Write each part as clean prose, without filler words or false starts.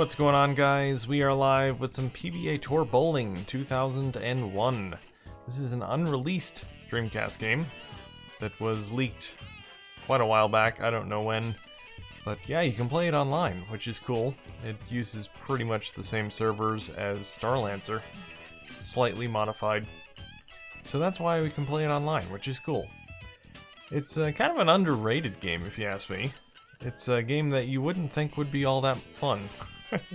What's going on, guys? We are live with some PBA Tour Bowling 2001. This is an unreleased Dreamcast game that was leaked quite a while back, I don't know when. But yeah, you can play it online, which is cool. It uses pretty much the same servers as Starlancer, slightly modified. So that's why we can play it online, which is cool. It's kind of an underrated game, if you ask me. It's a game that you wouldn't think would be all that fun.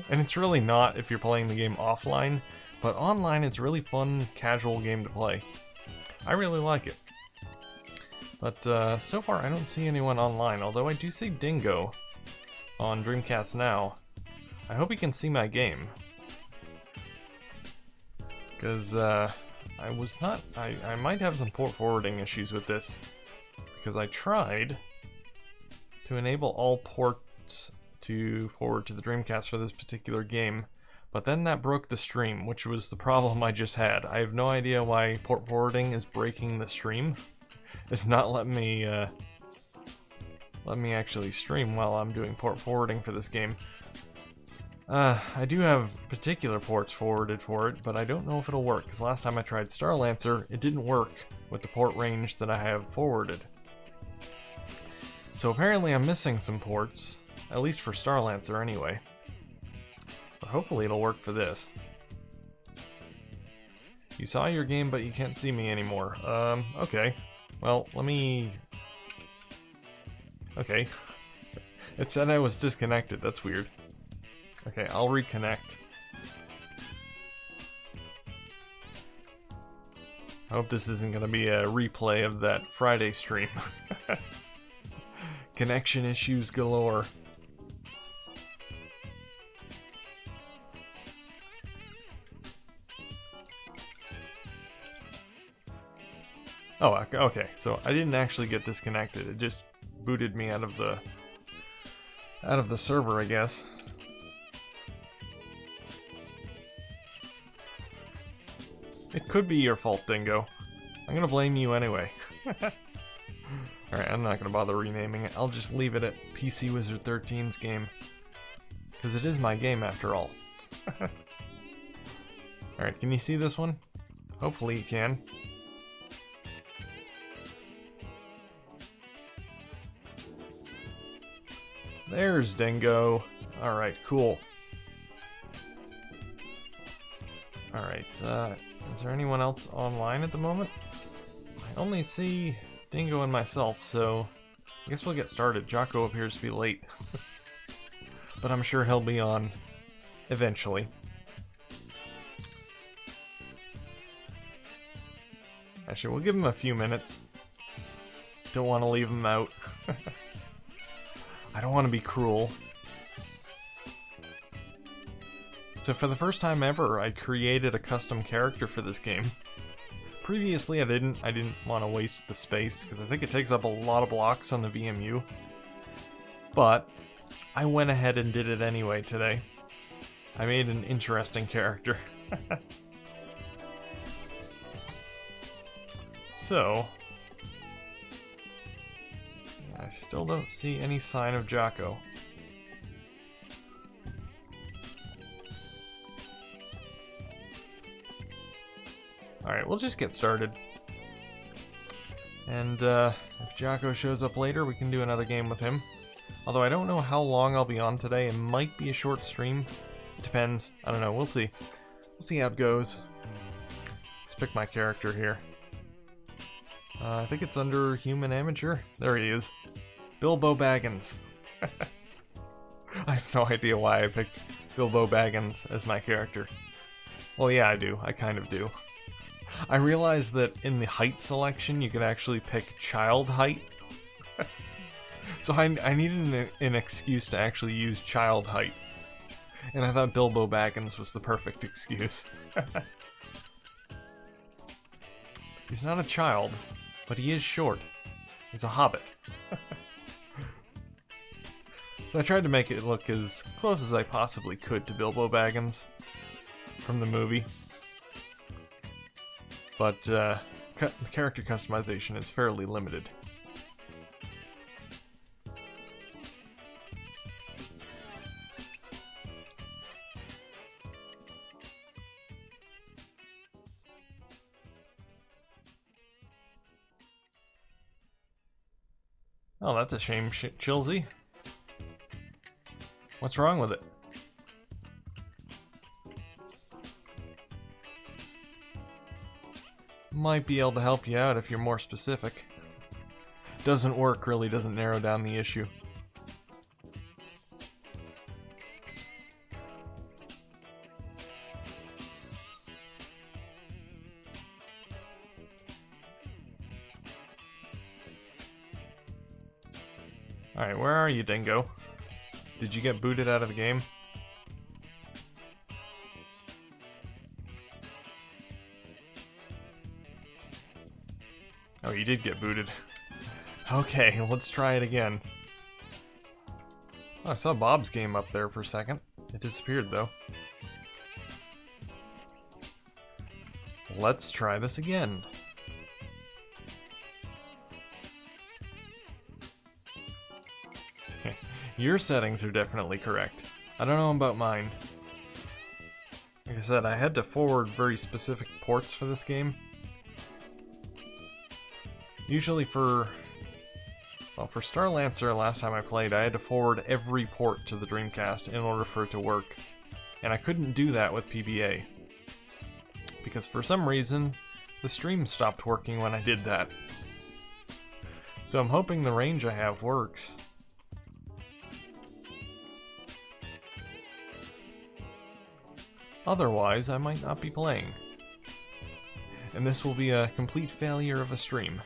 And it's really not if you're playing the game offline, but online it's a really fun, casual game to play. I really like it. But so far I don't see anyone online, although I do see Dingo on Dreamcast Now. I hope he can see my game. Because I might have some port forwarding issues with this. Because I tried to enable all ports to forward to the Dreamcast for this particular game, but then that broke the stream, which was the problem I just had. I have no idea why port forwarding is breaking the stream. It's not letting me actually stream while I'm doing port forwarding for this game. I do have particular ports forwarded for it, but I don't know if it'll work, because last time I tried Starlancer, it didn't work with the port range that I have forwarded. So apparently I'm missing some ports, at least for Starlancer anyway. But hopefully it'll work for this. You saw your game, but you can't see me anymore. Okay. Well, let me... Okay. It said I was disconnected, that's weird. Okay, I'll reconnect. I hope this isn't gonna be a replay of that Friday stream. Connection issues galore. Oh, okay, so I didn't actually get disconnected, it just booted me out of the server, I guess. It could be your fault, Dingo. I'm gonna blame you anyway. Alright, I'm not gonna bother renaming it. I'll just leave it at PC Wizard 13's game. Because it is my game after all. Alright, can you see this one? Hopefully you can. There's Dingo. Alright, cool. Alright, is there anyone else online at the moment? I only see Dingo and myself, so I guess we'll get started. Jocko appears to be late. But I'm sure he'll be on eventually. Actually, we'll give him a few minutes. Don't want to leave him out. I don't want to be cruel. So for the first time ever, I created a custom character for this game. Previously, I didn't want to waste the space, because I think it takes up a lot of blocks on the VMU. But I went ahead and did it anyway today. I made an interesting character. So, I still don't see any sign of Jocko. Alright, we'll just get started. And if Jocko shows up later, we can do another game with him. Although I don't know how long I'll be on today. It might be a short stream. Depends. I don't know. We'll see. We'll see how it goes. Let's pick my character here. I think it's under Human Amateur. There he is. Bilbo Baggins. I have no idea why I picked Bilbo Baggins as my character. Well, yeah, I do. I kind of do. I realized that in the height selection, you could actually pick child height. So I needed an excuse to actually use child height. And I thought Bilbo Baggins was the perfect excuse. He's not a child, but he is short. He's a hobbit. So I tried to make it look as close as I possibly could to Bilbo Baggins from the movie. But the character customization is fairly limited. Oh, that's a shame, Chilsey. What's wrong with it? Might be able to help you out if you're more specific. Doesn't work really doesn't narrow down the issue. Alright, where are you, Dingo? Did you get booted out of the game? Oh, you did get booted. Okay, let's try it again. Oh, I saw Bob's game up there for a second. It disappeared, though. Let's try this again. Your settings are definitely correct. I don't know about mine. Like I said, I had to forward very specific ports for this game. Usually for Star Lancer, last time I played, I had to forward every port to the Dreamcast in order for it to work. And I couldn't do that with PBA. Because for some reason, the stream stopped working when I did that. So I'm hoping the range I have works. Otherwise, I might not be playing. And this will be a complete failure of a stream.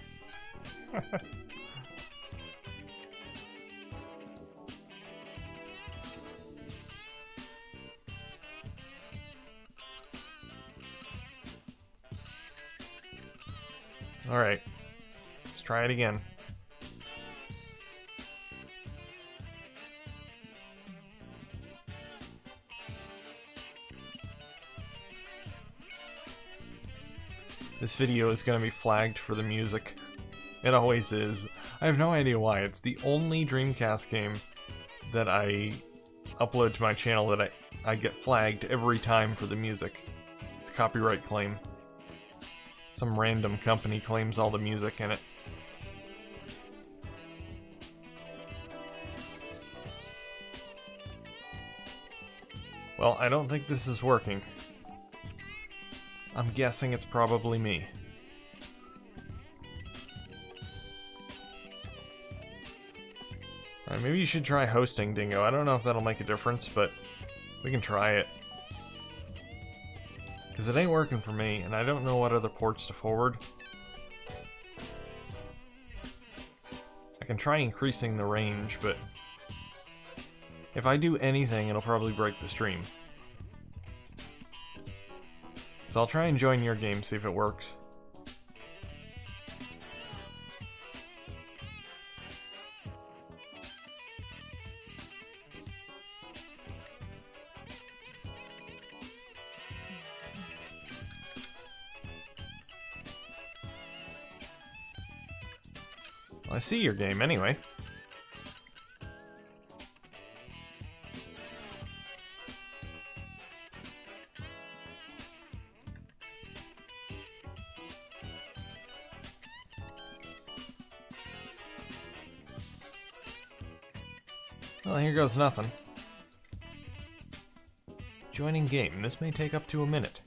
Alright, let's try it again. This video is going to be flagged for the music. It always is. I have no idea why. It's the only Dreamcast game that I upload to my channel that I get flagged every time for the music. It's a copyright claim. Some random company claims all the music in it. Well, I don't think this is working. I'm guessing it's probably me. Alright, maybe you should try hosting, Dingo. I don't know if that'll make a difference, but we can try it. Because it ain't working for me, and I don't know what other ports to forward. I can try increasing the range, but if I do anything, it'll probably break the stream. So I'll try and join your game, see if it works. Well, I see your game anyway. Well, here goes nothing. Joining game. This may take up to a minute.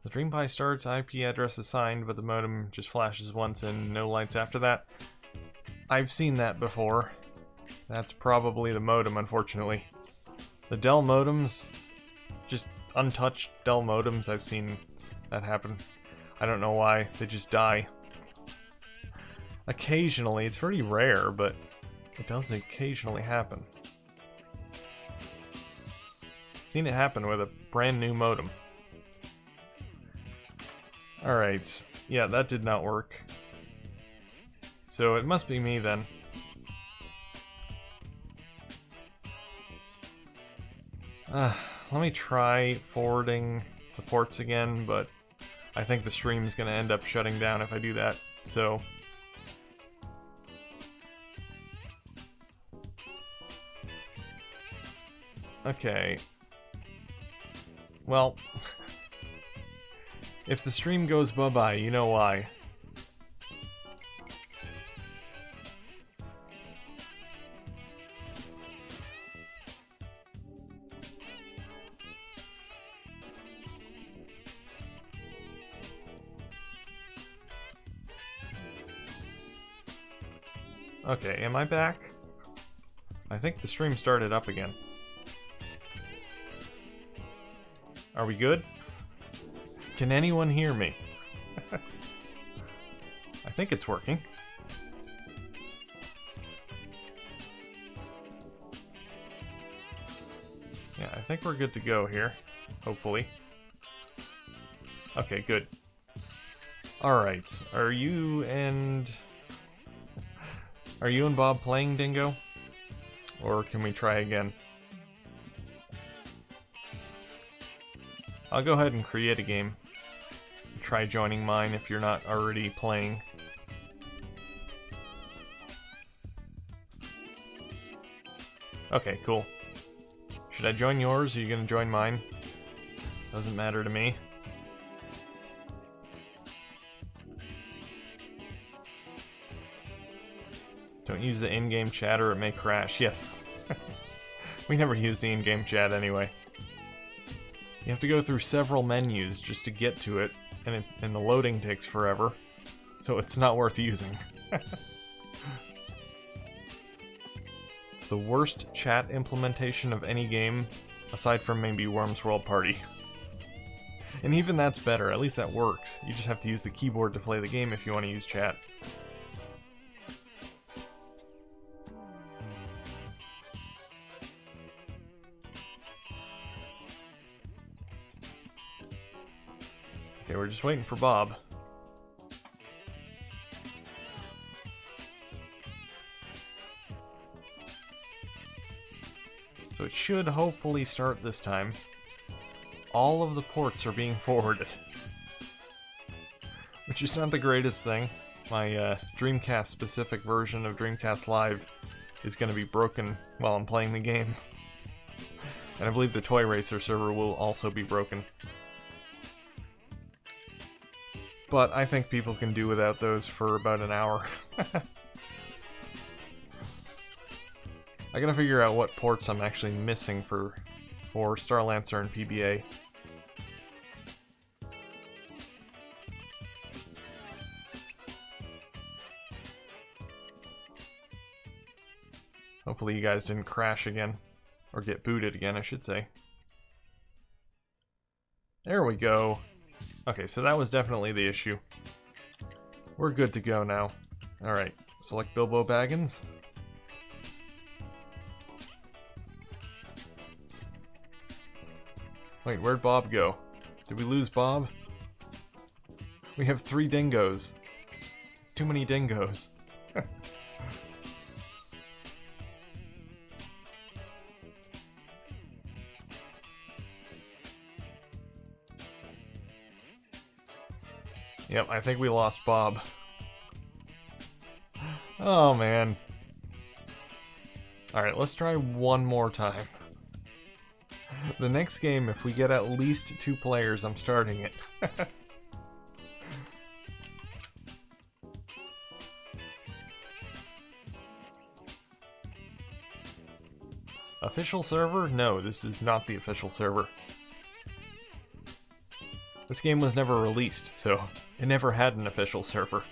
The DreamPie starts, IP address assigned, but the modem just flashes once and no lights after that. I've seen that before. That's probably the modem, unfortunately. The Dell modems, just untouched Dell modems, I've seen that happen. I don't know why, they just die. Occasionally, it's pretty rare, but it does occasionally happen. Seen it happen with a brand new modem. Alright, yeah, that did not work. So it must be me then. Let me try forwarding the ports again, but I think the stream is going to end up shutting down if I do that, so... Okay. Well, if the stream goes bye-bye, you know why. Okay, am I back? I think the stream started up again. Are we good? Can anyone hear me? I think it's working. Yeah, I think we're good to go here. Hopefully. Okay, good. Alright, are you and Bob playing Dingo? Or can we try again? I'll go ahead and create a game. Try joining mine if you're not already playing. Okay, cool. Should I join yours? Or are you gonna join mine? Doesn't matter to me. Don't use the in-game chat or it may crash. Yes. We never use the in-game chat anyway. You have to go through several menus just to get to it, and the loading takes forever, so it's not worth using. It's the worst chat implementation of any game, aside from maybe Worms World Party. And even that's better, at least that works. You just have to use the keyboard to play the game if you want to use chat. Okay, we're just waiting for Bob. So it should hopefully start this time. All of the ports are being forwarded. Which is not the greatest thing. My Dreamcast specific version of Dreamcast Live is going to be broken while I'm playing the game. And I believe the Toy Racer server will also be broken. But I think people can do without those for about an hour. I gotta figure out what ports I'm actually missing for Starlancer and PBA. Hopefully you guys didn't crash again. Or get booted again, I should say. There we go. Okay, so that was definitely the issue. We're good to go now. Alright, select Bilbo Baggins. Wait, where'd Bob go? Did we lose Bob? We have 3 dingoes. It's too many dingoes. Yep, I think we lost Bob. Oh, man. Alright, let's try one more time. The next game, if we get at least 2 players, I'm starting it. Official server? No, this is not the official server. This game was never released, so it never had an official server.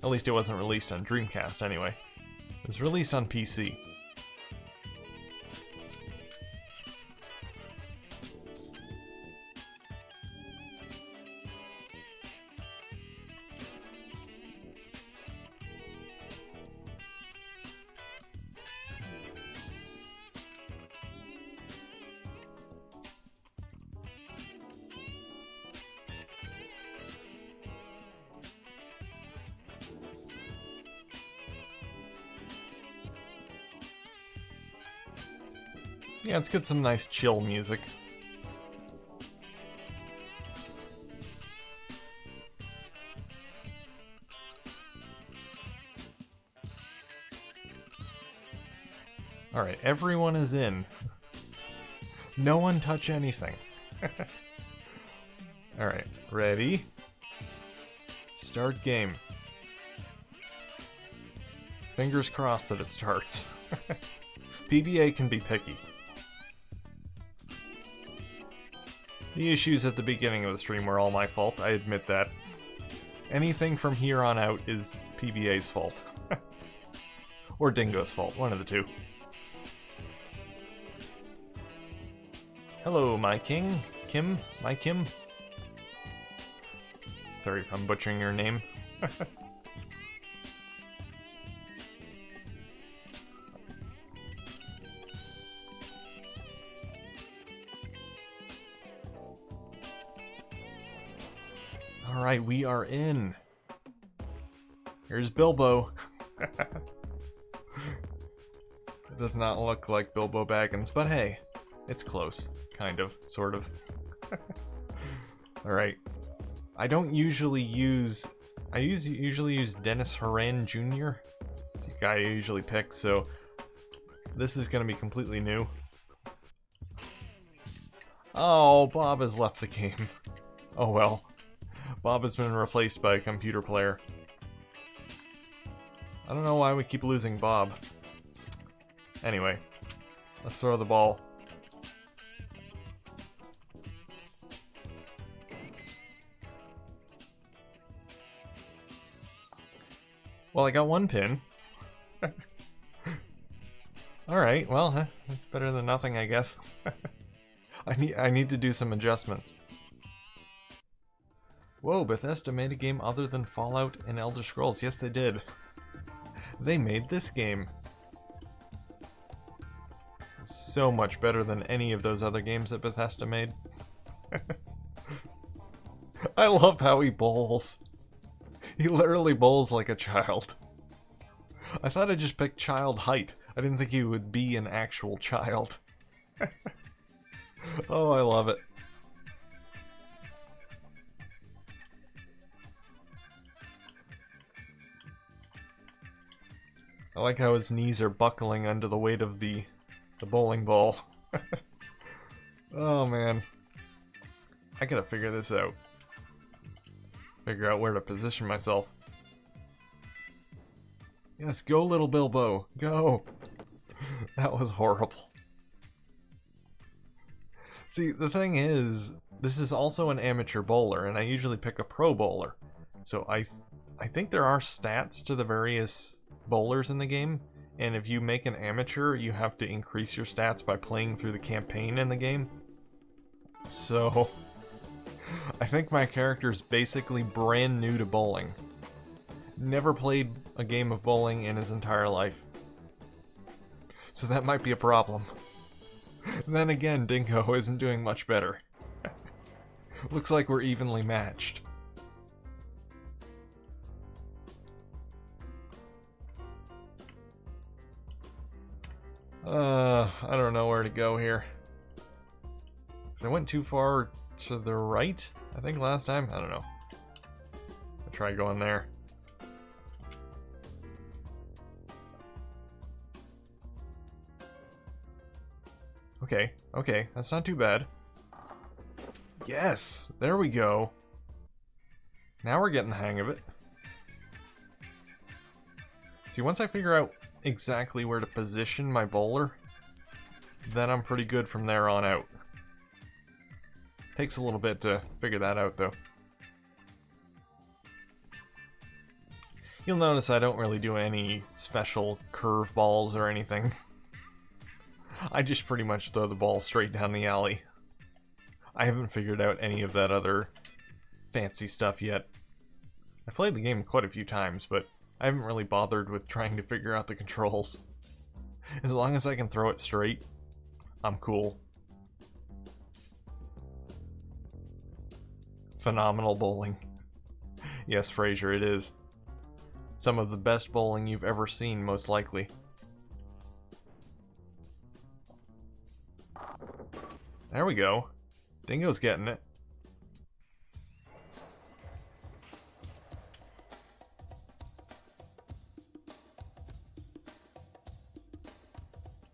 At least it wasn't released on Dreamcast anyway. It was released on PC. Yeah, let's get some nice chill music. Alright, everyone is in. No one touch anything. Alright, ready? Start game. Fingers crossed that it starts. PBA can be picky. The issues at the beginning of the stream were all my fault, I admit that. Anything from here on out is PBA's fault. Or Dingo's fault, one of the two. Hello, my king. Kim? My Kim? Sorry if I'm butchering your name. Alright, we are in. Here's Bilbo. It does not look like Bilbo Baggins, but hey, it's close. Kind of, sort of. Alright. I don't usually use... I usually use Dennis Horan Jr. It's the guy I usually pick, so... This is gonna be completely new. Oh, Bob has left the game. Oh well. Bob has been replaced by a computer player. I don't know why we keep losing Bob. Anyway, let's throw the ball. Well, I got one pin. Alright, well, that's better than nothing, I guess. I need to do some adjustments. Whoa, Bethesda made a game other than Fallout and Elder Scrolls. Yes, they did. They made this game. So much better than any of those other games that Bethesda made. I love how he bowls. He literally bowls like a child. I thought I just picked child height. I didn't think he would be an actual child. Oh, I love it. I like how his knees are buckling under the weight of the bowling ball. Oh man. I gotta figure this out. Figure out where to position myself. Yes, go little Bilbo, go! That was horrible. See, the thing is, this is also an amateur bowler, and I usually pick a pro bowler. So I think there are stats to the various bowlers in the game, and if you make an amateur, you have to increase your stats by playing through the campaign in the game. So, I think my character is basically brand new to bowling. Never played a game of bowling in his entire life. So that might be a problem. Then again, Dingo isn't doing much better. Looks like we're evenly matched. I don't know where to go here. 'Cause I went too far to the right, I think last time? I don't know. I'll try going there. Okay, okay, that's not too bad. Yes! There we go. Now we're getting the hang of it. See, once I figure out exactly where to position my bowler, then I'm pretty good from there on out. Takes a little bit to figure that out, though. You'll notice I don't really do any special curve balls or anything. I just pretty much throw the ball straight down the alley. I haven't figured out any of that other fancy stuff yet. I've played the game quite a few times, but I haven't really bothered with trying to figure out the controls. As long as I can throw it straight, I'm cool. Phenomenal bowling. Yes, Fraser, it is. Some of the best bowling you've ever seen, most likely. There we go. Dingo's getting it.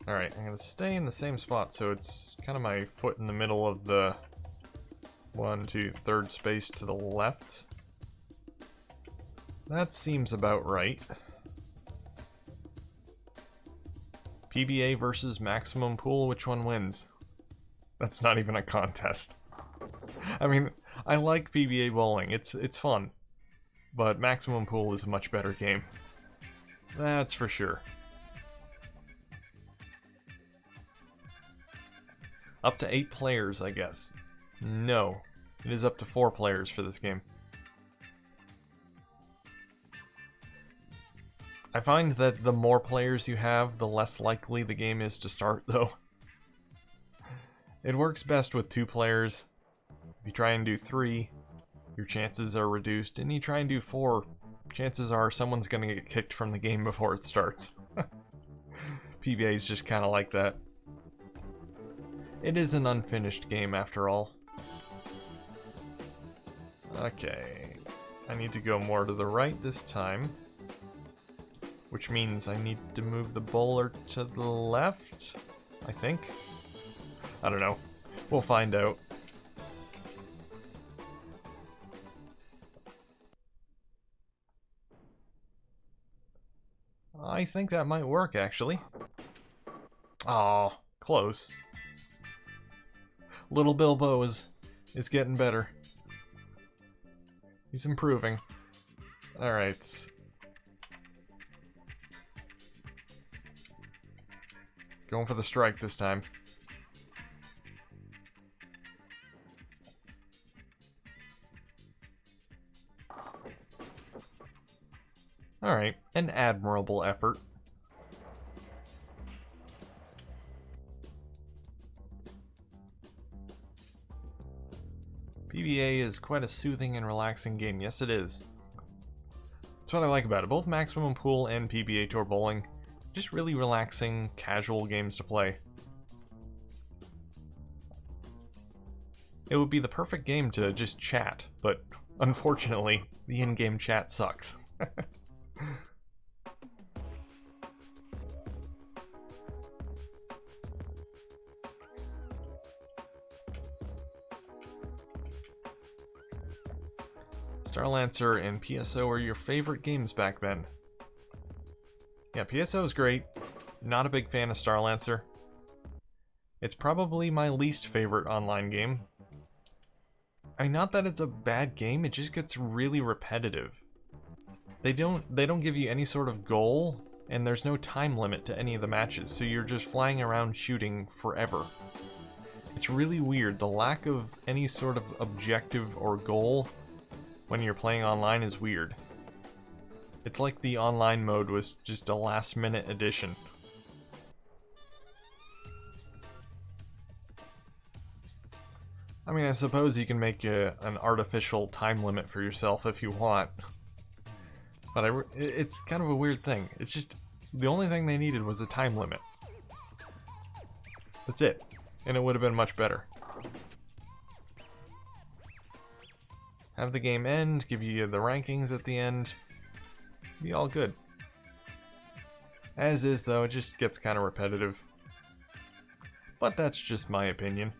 Alright, I'm gonna stay in the same spot, so it's kind of my foot in the middle of the third space to the left. That seems about right. PBA versus maximum pool, which one wins? That's not even a contest. I mean, I like PBA bowling, it's fun. But maximum pool is a much better game. That's for sure. Up to 8 players, I guess. No, it is up to 4 players for this game. I find that the more players you have, the less likely the game is to start, though. It works best with 2 players. If you try and do 3, your chances are reduced, and you try and do 4, chances are someone's gonna get kicked from the game before it starts. PBA is just kind of like that. It is an unfinished game after all. Okay, I need to go more to the right this time. Which means I need to move the bowler to the left, I think. I don't know. We'll find out. I think that might work, actually. Aw, close. Little Bilbo is getting better. He's improving. Alright. Going for the strike this time. Alright, an admirable effort. PBA is quite a soothing and relaxing game. Yes, it is. That's what I like about it. Both Maximum Pool and PBA Tour Bowling, just really relaxing, casual games to play. It would be the perfect game to just chat, but unfortunately, the in-game chat sucks. Starlancer and PSO were your favorite games back then. Yeah, PSO is great. Not a big fan of Starlancer. It's probably my least favorite online game. Not that it's a bad game, it just gets really repetitive. They don't give you any sort of goal, and there's no time limit to any of the matches, so you're just flying around shooting forever. It's really weird. The lack of any sort of objective or goal when you're playing online is weird. It's like the online mode was just a last-minute addition. I mean, I suppose you can make an artificial time limit for yourself if you want. But it's kind of a weird thing. It's just, the only thing they needed was a time limit. That's it. And it would have been much better. Have the game end, give you the rankings at the end. Be all good. As is, though, it just gets kind of repetitive. But that's just my opinion.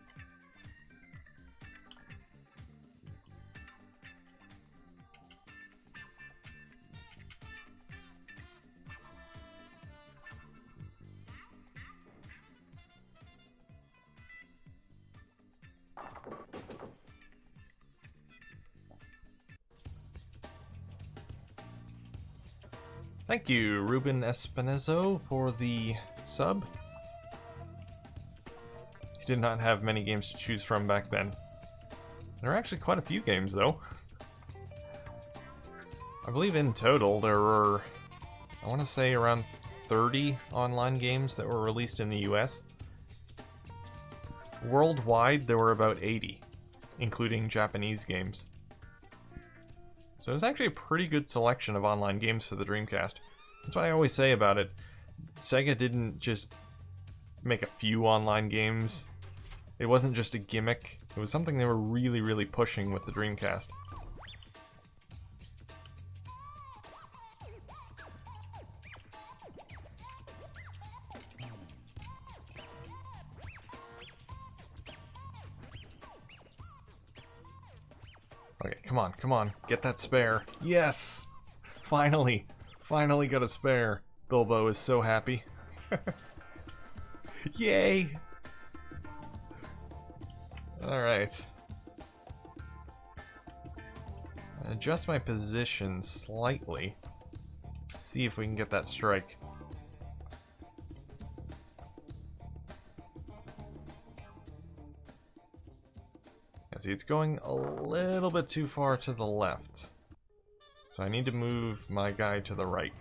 Thank you, Ruben Espinazo, for the sub. He did not have many games to choose from back then. There are actually quite a few games, though. I believe in total there were, I want to say, around 30 online games that were released in the US. Worldwide, there were about 80, including Japanese games. So it was actually a pretty good selection of online games for the Dreamcast. That's what I always say about it. Sega didn't just make a few online games. It wasn't just a gimmick. It was something they were really, really pushing with the Dreamcast. Okay, come on, come on. Get that spare. Yes! Finally! Finally got a spare. Bilbo is so happy. Yay! Alright. Adjust my position slightly. See if we can get that strike. Yeah, see, it's going a little bit too far to the left. So I need to move my guy to the right.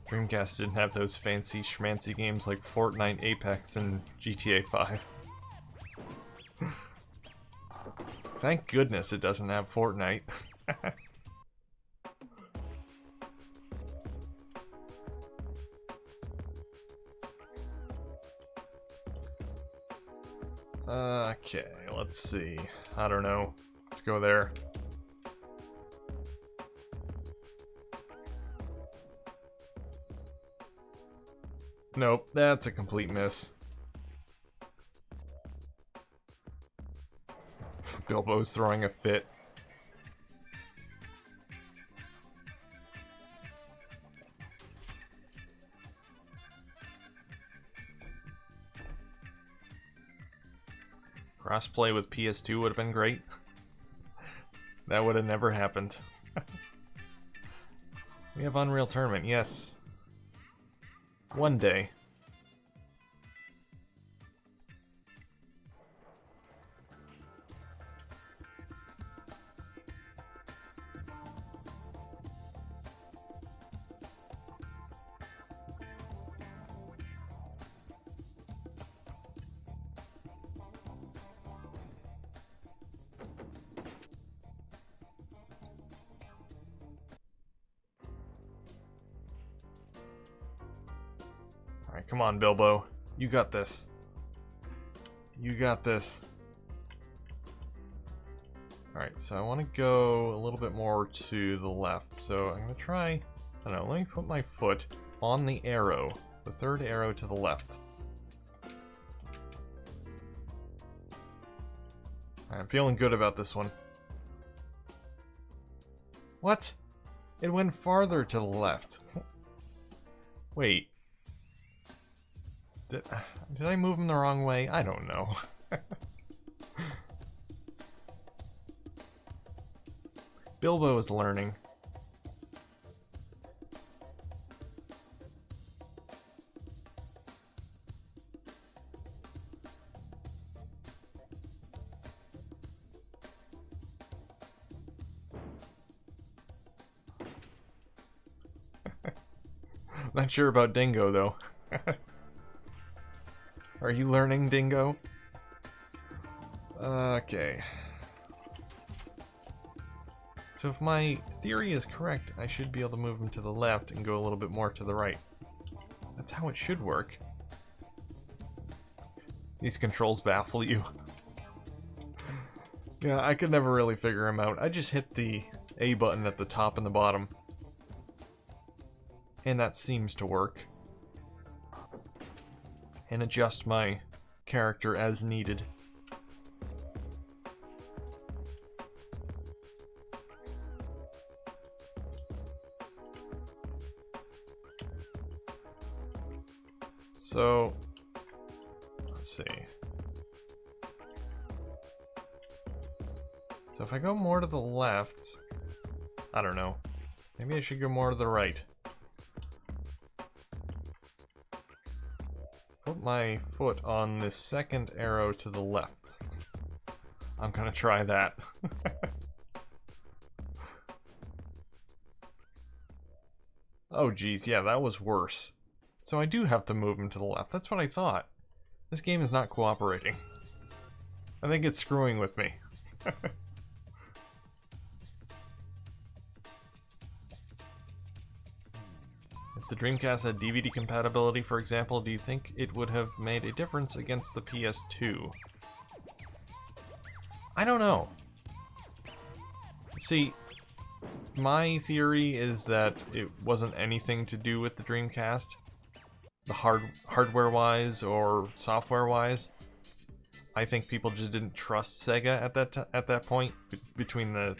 Dreamcast didn't have those fancy schmancy games like Fortnite, Apex, and GTA 5. Thank goodness it doesn't have Fortnite. Okay, let's see. I don't know. Let's go there. Nope, that's a complete miss. Bilbo's throwing a fit. Crossplay with PS2 would have been great. That would have never happened. We have Unreal Tournament, yes. One day. Alright, come on, Bilbo. You got this. You got this. Alright, so I want to go a little bit more to the left. So I'm going to try, I don't know, let me put my foot on the arrow. The third arrow to the left. Alright, I'm feeling good about this one. What? It went farther to the left. Wait. Did I move him the wrong way? I don't know. Bilbo is learning. Not sure about Dingo, though. Are you learning, Dingo? Okay. So if my theory is correct, I should be able to move him to the left and go a little bit more to the right. That's how it should work. These controls baffle you. Yeah, I could never really figure them out. I just hit the A button at the top and the bottom. And that seems to work. And adjust my character as needed. So, let's see. So if I go more to the left, I don't know. Maybe I should go more to the right. Put my foot on the second arrow to the left. I'm gonna try that. Oh geez, yeah, that was worse. So I do have to move him to the left. That's what I thought. This game is not cooperating. I think it's screwing with me. If the Dreamcast had DVD compatibility, for example, do you think it would have made a difference against the PS2? I don't know. See, My theory is that it wasn't anything to do with the Dreamcast, the hardware-wise or software-wise. I think people just didn't trust Sega at that point between the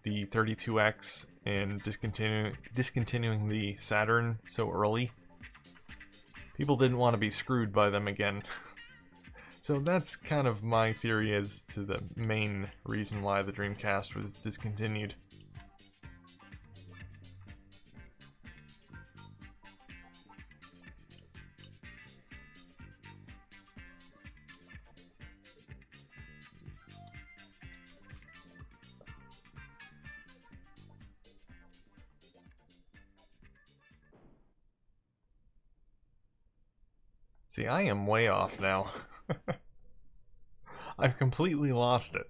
32X and discontinuing the Saturn so early. People didn't want to be screwed by them again. So that's kind of my theory as to the main reason why the Dreamcast was discontinued. See, I am way off now. I've completely lost it.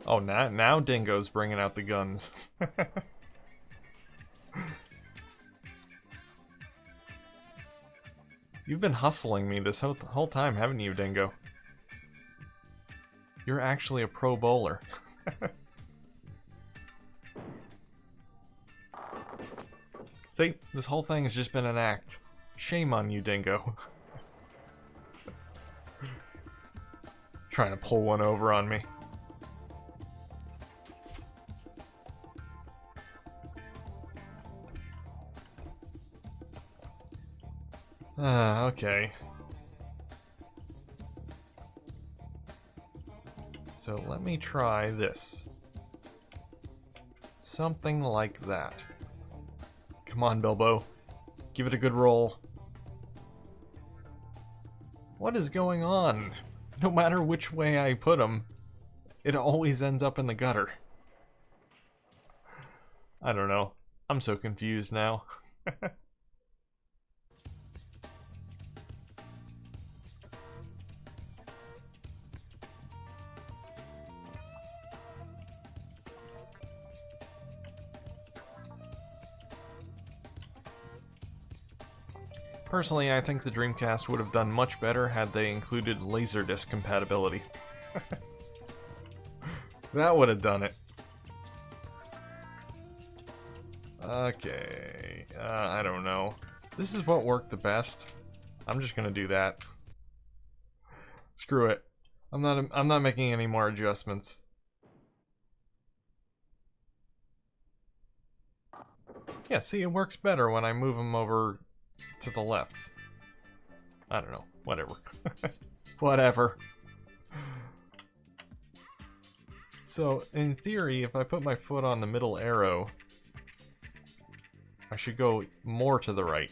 Oh, now Dingo's bringing out the guns. You've been hustling me this whole time, haven't you, Dingo? You're actually a pro bowler. See, this whole thing has just been an act. Shame on you, Dingo. Trying to pull one over on me. Okay. So let me try this. Something like that. Come on, Bilbo. Give it a good roll. What is going on? No matter which way I put him, it always ends up in the gutter. I don't know. I'm so confused now. Personally, I think the Dreamcast would have done much better had they included Laserdisc compatibility. That would have done it. Okay, I don't know. This is what worked the best. I'm just gonna do that. Screw it. I'm not making any more adjustments. Yeah, see, it works better when I move them over to the left. I don't know. Whatever. Whatever. So, in theory, if I put my foot on the middle arrow, I should go more to the right.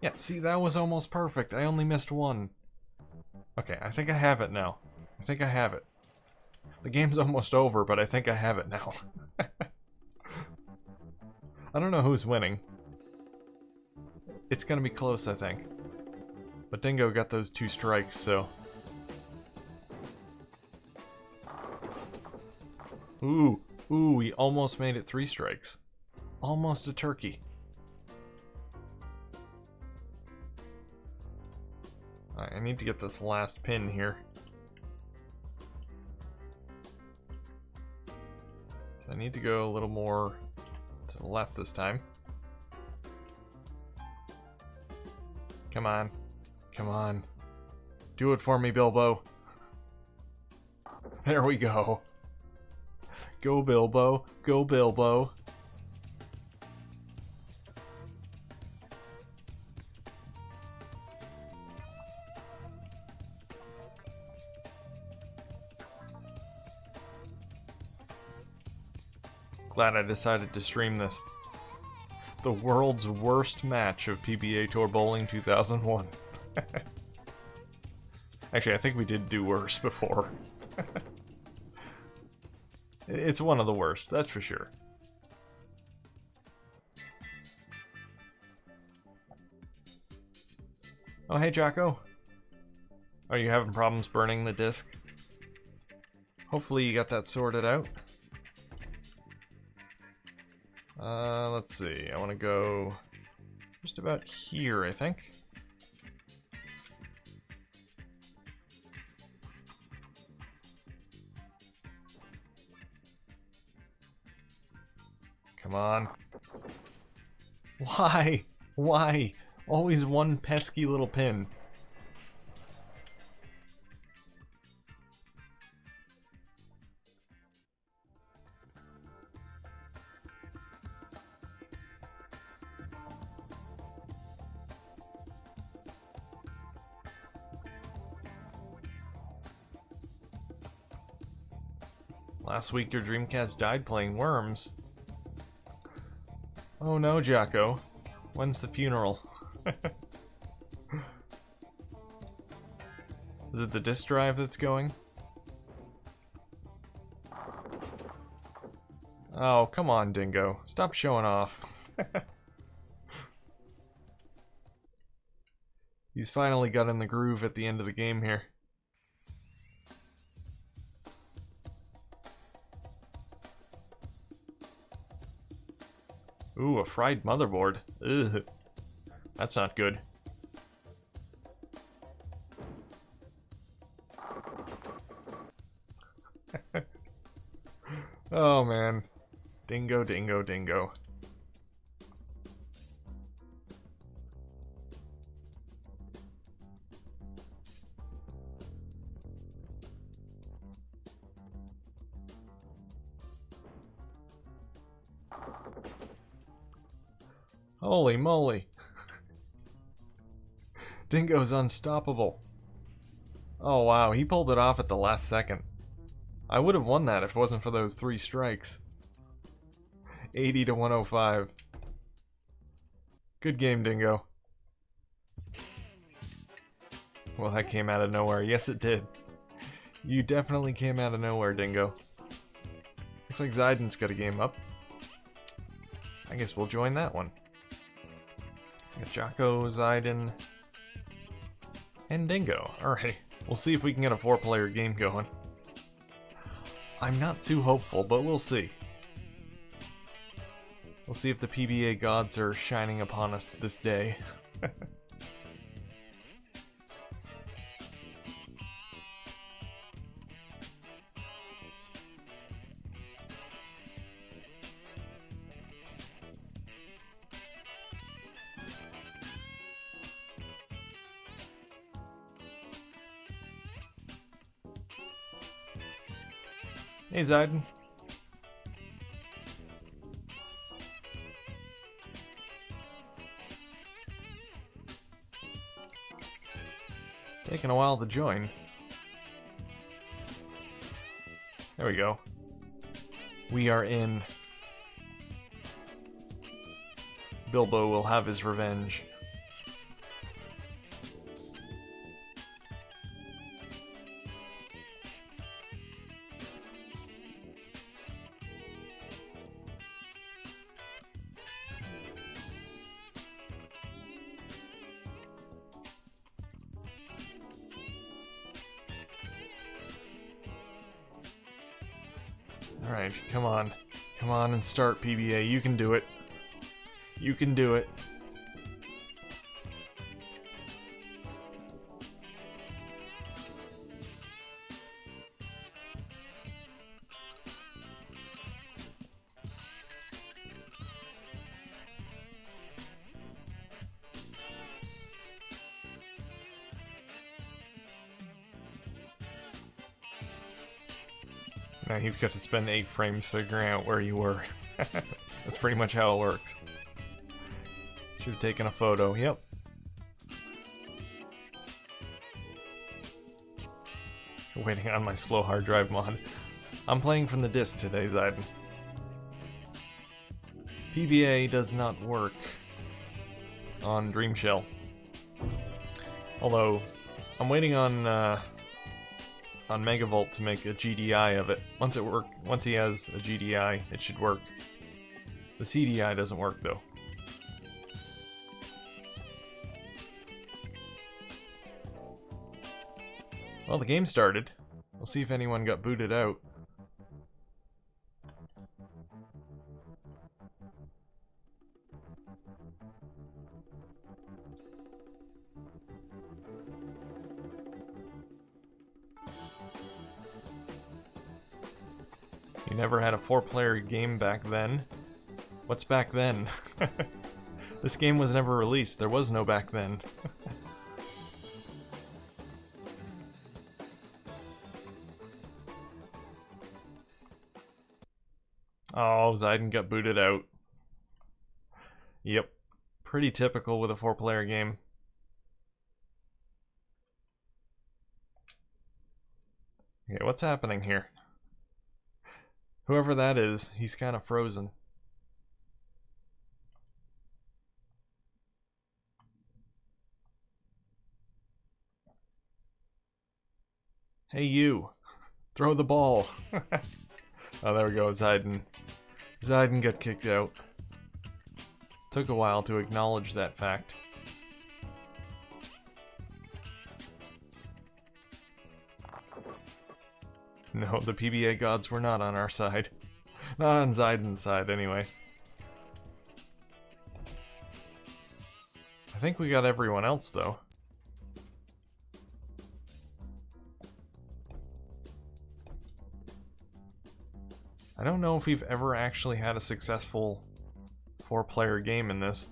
Yeah, see, that was almost perfect. I only missed one. Okay, I think I have it now. I think I have it. The game's almost over, but I think I have it now. I don't know who's winning. It's gonna be close, I think. But Dingo got those 2 strikes, so... Ooh, we almost made it 3 strikes. Almost a turkey. Alright, I need to get this last pin here. I need to go a little more to the left this time. Come on. Come on. Do it for me, Bilbo. There we go. Go, Bilbo. Go, Bilbo. Glad I decided to stream this. The world's worst match of PBA Tour Bowling 2001. Actually, I think we did do worse before. It's one of the worst, that's for sure. Oh, hey, Jocko. Are you having problems burning the disc? Hopefully you got that sorted out. Let's see. I want to go just about here, I think. Come on. Why? Why? Always one pesky little pin. Last week your Dreamcast died playing Worms. Oh no, Jocko. When's the funeral? Is it the disk drive that's going? Oh, come on, Dingo. Stop showing off. He's finally got in the groove at the end of the game here. Ooh, a fried motherboard. Ugh. That's not good. Oh man. Dingo, dingo, dingo. Holy moly. Dingo's unstoppable. Oh wow, he pulled it off at the last second. I would have won that if it wasn't for those 3 strikes. 80 to 105. Good game, Dingo. Well, that came out of nowhere. Yes, it did. You definitely came out of nowhere, Dingo. Looks like Zaiden's got a game up. I guess we'll join that one. Got Jocko, Zaiden, and Dingo. Alright, we'll see if we can get a 4-player game going. I'm not too hopeful, but we'll see. We'll see if the PBA gods are shining upon us this day. Hey, Zaiden. It's taking a while to join. There we go. We are in. Bilbo will have his revenge. Alright, come on. Come on and start, PBA. You can do it. You can do it. Now you've got to spend 8 frames figuring out where you were. That's pretty much how it works. Should have taken a photo, yep. Waiting on my slow hard drive mod. I'm playing from the disc today, Zaiden. PBA does not work on Dreamshell. Although, I'm waiting on on Megavolt to make a GDI of it. Once he has a GDI, it should work. The CDI doesn't work though. Well, the game started. We'll see if anyone got booted out. You never had a 4-player game back then? What's back then? This game was never released. There was no back then. Oh, Zayden got booted out. Yep. Pretty typical with a 4-player game. Okay, what's happening here? Whoever that is, he's kind of frozen. Hey you, throw the ball. Oh, there we go, Zayden. Zayden got kicked out. Took a while to acknowledge that fact. No, the PBA gods were not on our side. Not on Zayden's side, anyway. I think we got everyone else, though. I don't know if we've ever actually had a successful 4-player game in this.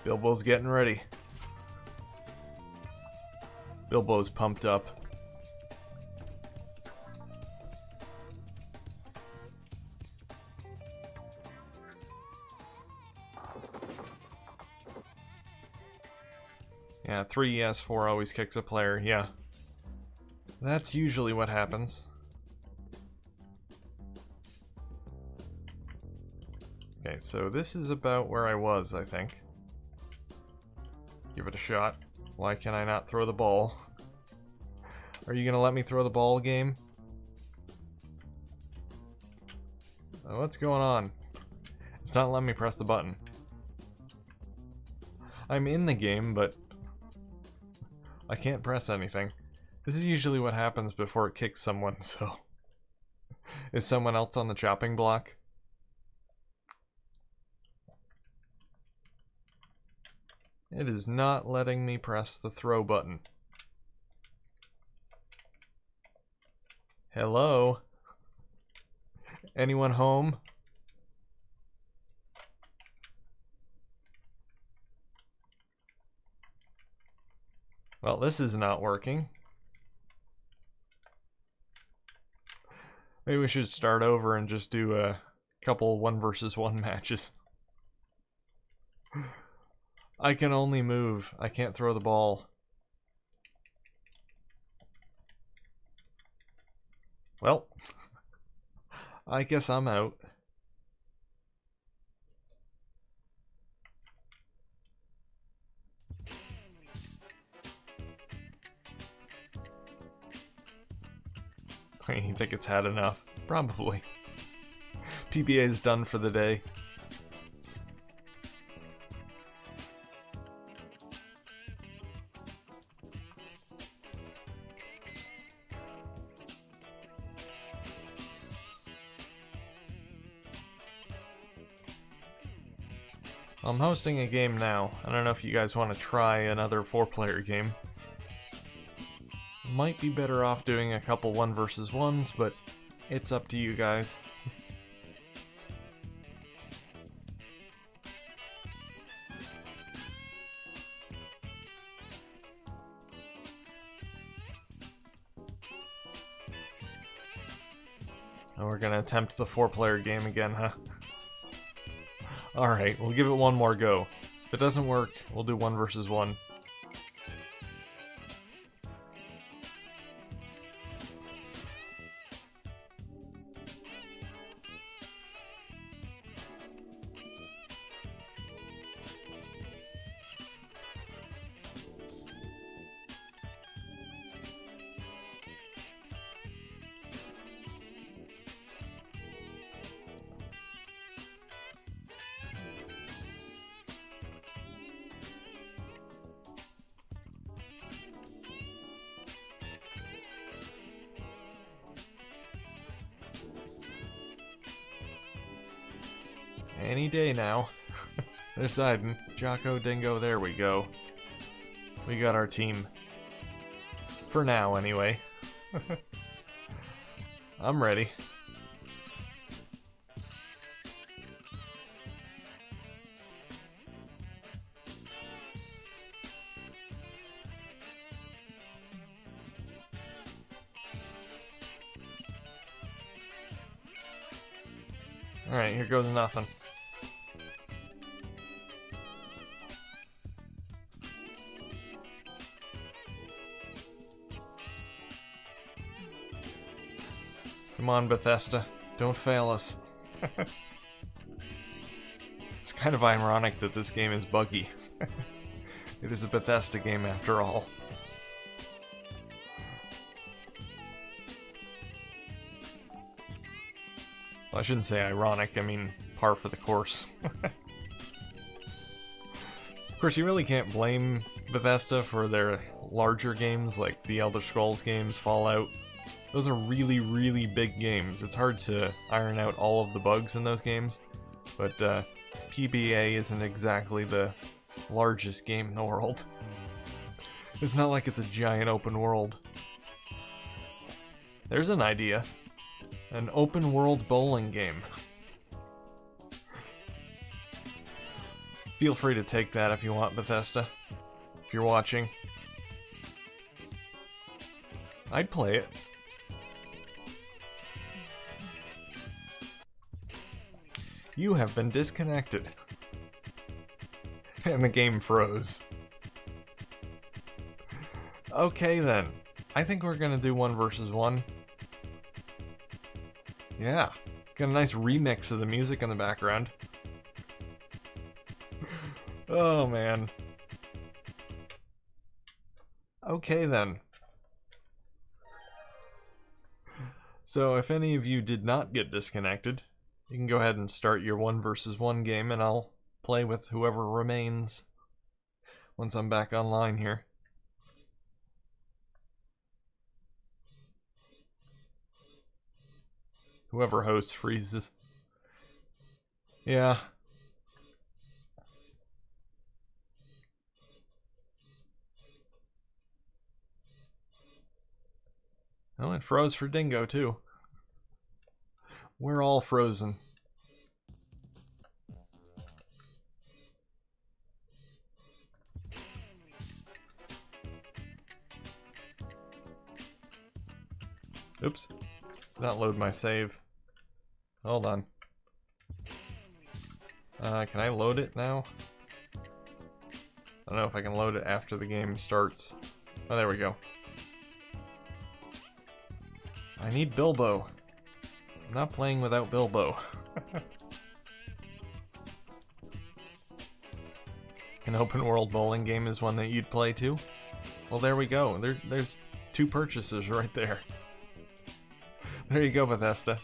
Bilbo's getting ready. Bilbo's pumped up. Yeah, 3ES4 always kicks a player, yeah. That's usually what happens. Okay, so this is about where I was, I think. Give it a shot. Why can I not throw the ball? Are you gonna let me throw the ball, game? What's going on? It's not letting me press the button. I'm in the game, but I can't press anything. This is usually what happens before it kicks someone, so... Is someone else on the chopping block? It is not letting me press the throw button. Hello? Anyone home? Well, this is not working. Maybe we should start over and just do a couple 1-versus-1 matches. I can only move. I can't throw the ball. Well, I guess I'm out. You think it's had enough? Probably. PBA is done for the day. I'm hosting a game now. I don't know if you guys want to try another 4-player game. Might be better off doing a couple 1-versus-1s, but it's up to you guys. And we're gonna attempt the 4-player game again, huh? Alright, we'll give it one more go. If it doesn't work, we'll do 1-versus-1. Any day now. There's Aiden. Jocko, Dingo, there we go. We got our team. For now, anyway. I'm ready. Alright, here goes nothing. Come on, Bethesda. Don't fail us. It's kind of ironic that this game is buggy. It is a Bethesda game after all. Well, I shouldn't say ironic, I mean par for the course. Of course, you really can't blame Bethesda for their larger games like the Elder Scrolls games, Fallout. Those are really, really big games. It's hard to iron out all of the bugs in those games, but PBA isn't exactly the largest game in the world. It's not like it's a giant open world. There's an idea. An open world bowling game. Feel free to take that if you want, Bethesda. If you're watching. I'd play it. You have been disconnected. And the game froze. Okay then. I think we're gonna do 1 versus 1. Yeah. Got a nice remix of the music in the background. Oh man. Okay then. So if any of you did not get disconnected, you can go ahead and start your 1 versus 1 game and I'll play with whoever remains once I'm back online here. Whoever hosts freezes. Yeah. Oh, it froze for Dingo too. We're all frozen. Oops. Did not load my save. Hold on. Can I load it now? I don't know if I can load it after the game starts. Oh, there we go. I need Bilbo. I'm not playing without Bilbo. An open world bowling game is one that you'd play too? Well, there we go. There's 2 purchases right there. There you go, Bethesda.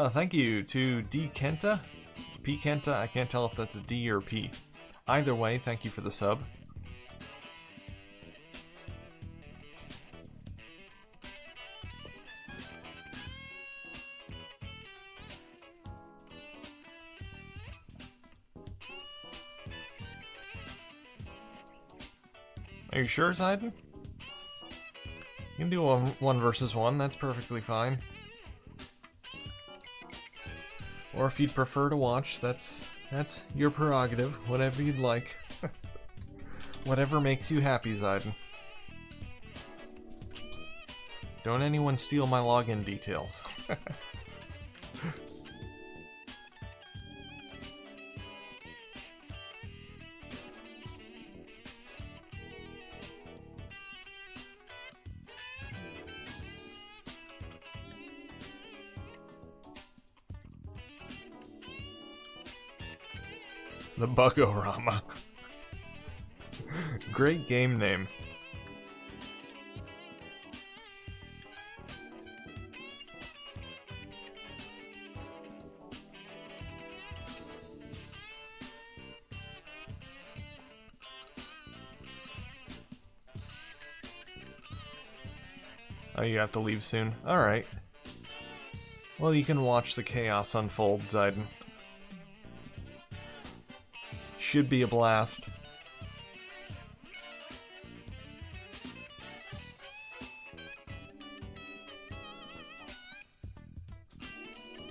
Thank you to D. Kenta. P. Kenta, I can't tell if that's a D or a P. Either way, thank you for the sub. Are you sure, Zayden? You can do 1 versus 1, that's perfectly fine. Or if you'd prefer to watch, that's your prerogative, whatever you'd like. Whatever makes you happy, Zayden. Don't anyone steal my login details. The Bugorama. Great game name. Oh, you have to leave soon. Alright. Well, you can watch the chaos unfold, Zayden. Should be a blast.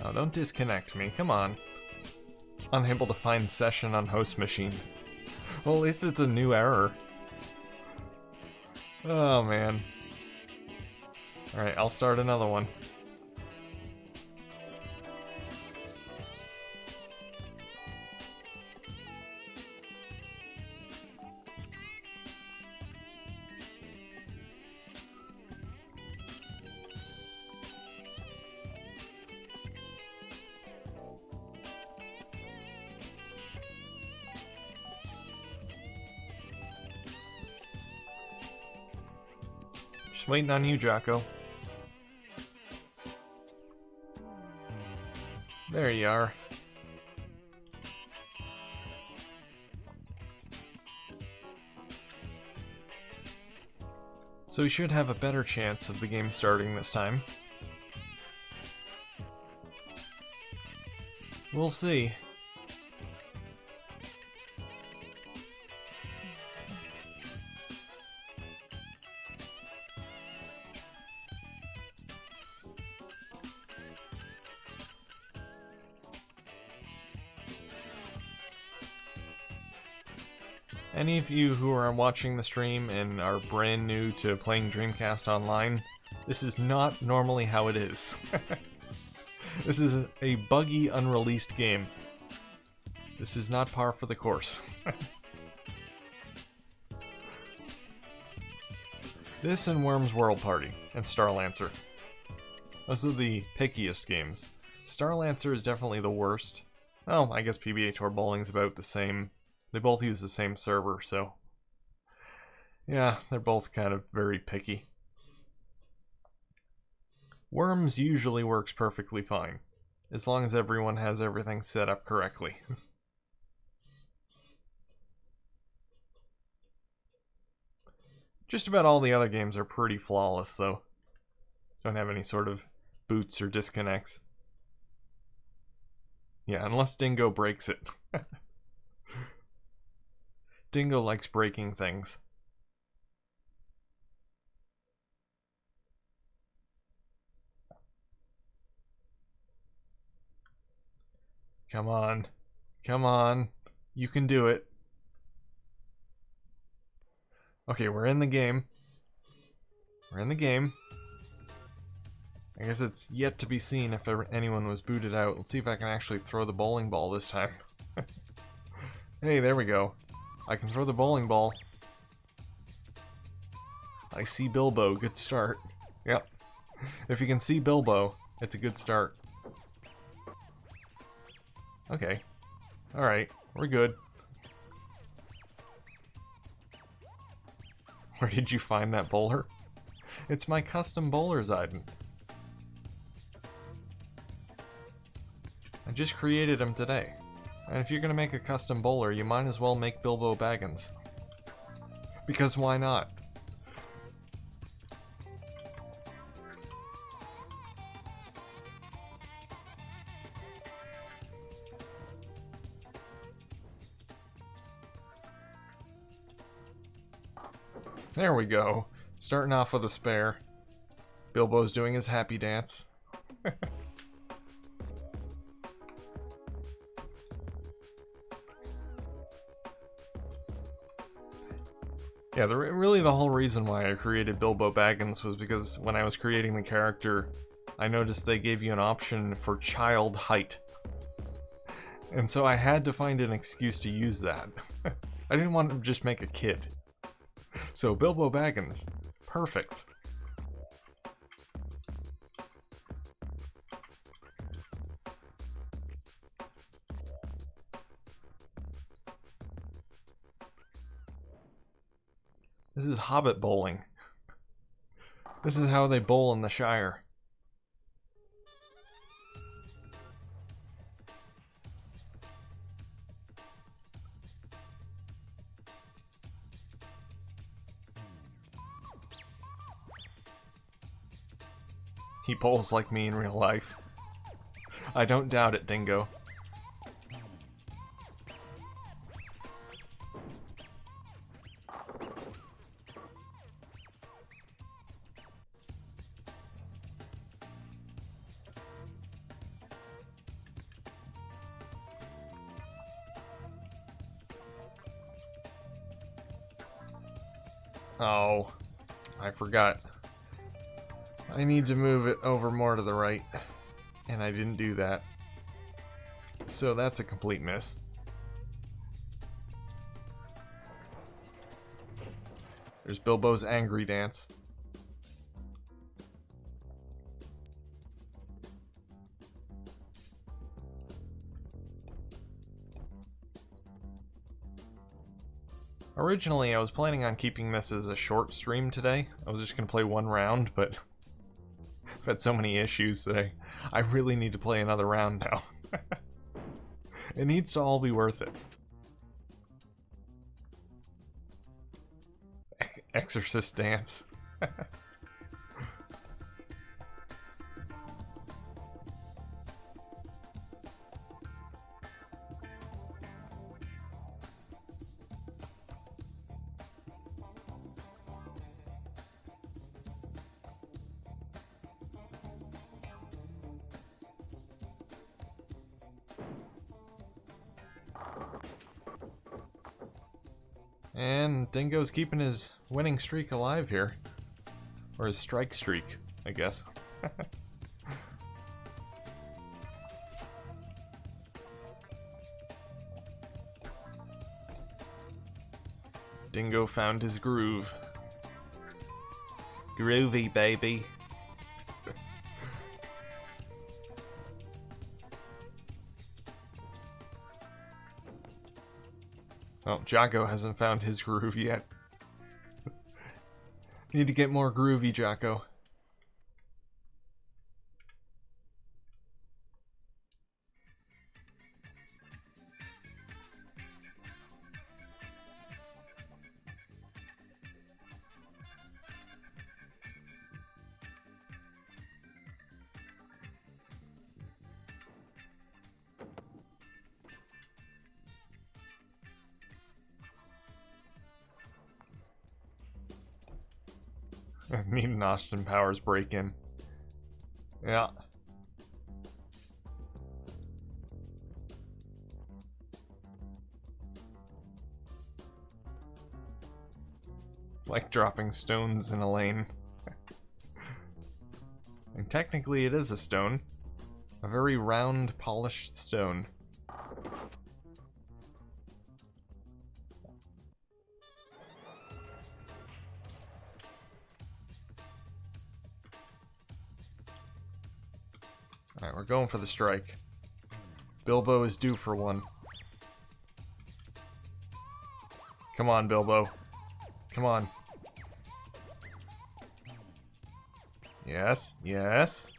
Oh, don't disconnect me, come on. Unable to find session on host machine. Well, at least it's a new error. Oh, man. Alright, I'll start another one. Just waiting on you, Jocko. There you are. So we should have a better chance of the game starting this time. We'll see. Any of you who are watching the stream and are brand new to playing Dreamcast Online, this is not normally how it is. This is a buggy, unreleased game. This is not par for the course. This and Worms World Party and Starlancer. Those are the pickiest games. Starlancer is definitely the worst. Oh, I guess PBA Tour Bowling's about the same. They both use the same server, so yeah, they're both kind of very picky. Worms usually works perfectly fine, as long as everyone has everything set up correctly. Just about all the other games are pretty flawless, though. Don't have any sort of boots or disconnects. Yeah, unless Dingo breaks it. Dingo likes breaking things. Come on. Come on. You can do it. Okay, we're in the game. We're in the game. I guess it's yet to be seen if anyone was booted out. Let's see if I can actually throw the bowling ball this time. Hey, there we go. I can throw the bowling ball. I see Bilbo. Good start. Yep. If you can see Bilbo, it's a good start. Okay. Alright. We're good. Where did you find that bowler? It's my custom bowler, Zayden. I just created him today. And if you're gonna make a custom bowler, you might as well make Bilbo Baggins. Because why not? There we go. Starting off with a spare. Bilbo's doing his happy dance. Yeah, really the whole reason why I created Bilbo Baggins was because when I was creating the character, I noticed they gave you an option for child height. And so I had to find an excuse to use that. I didn't want to just make a kid. So Bilbo Baggins, perfect. This is Hobbit bowling. This is how they bowl in the Shire. He bowls like me in real life. I don't doubt it, Dingo. Oh, I forgot. I need to move it over more to the right, and I didn't do that. So that's a complete miss. There's Bilbo's angry dance. Originally, I was planning on keeping this as a short stream today. I was just going to play one round, but I've had so many issues that I really need to play another round now. It needs to all be worth it. Exorcist dance. And Dingo's keeping his winning streak alive here. Or his strike streak, I guess. Dingo found his groove. Groovy, baby. Oh, Jocko hasn't found his groove yet. Need to get more groovy, Jocko. Need an Austin Powers break-in. Yeah. Like dropping stones in a lane. And technically it is a stone. A very round, polished stone. Alright, we're going for the strike. Bilbo is due for one. Come on, Bilbo. Come on. Yes, yes.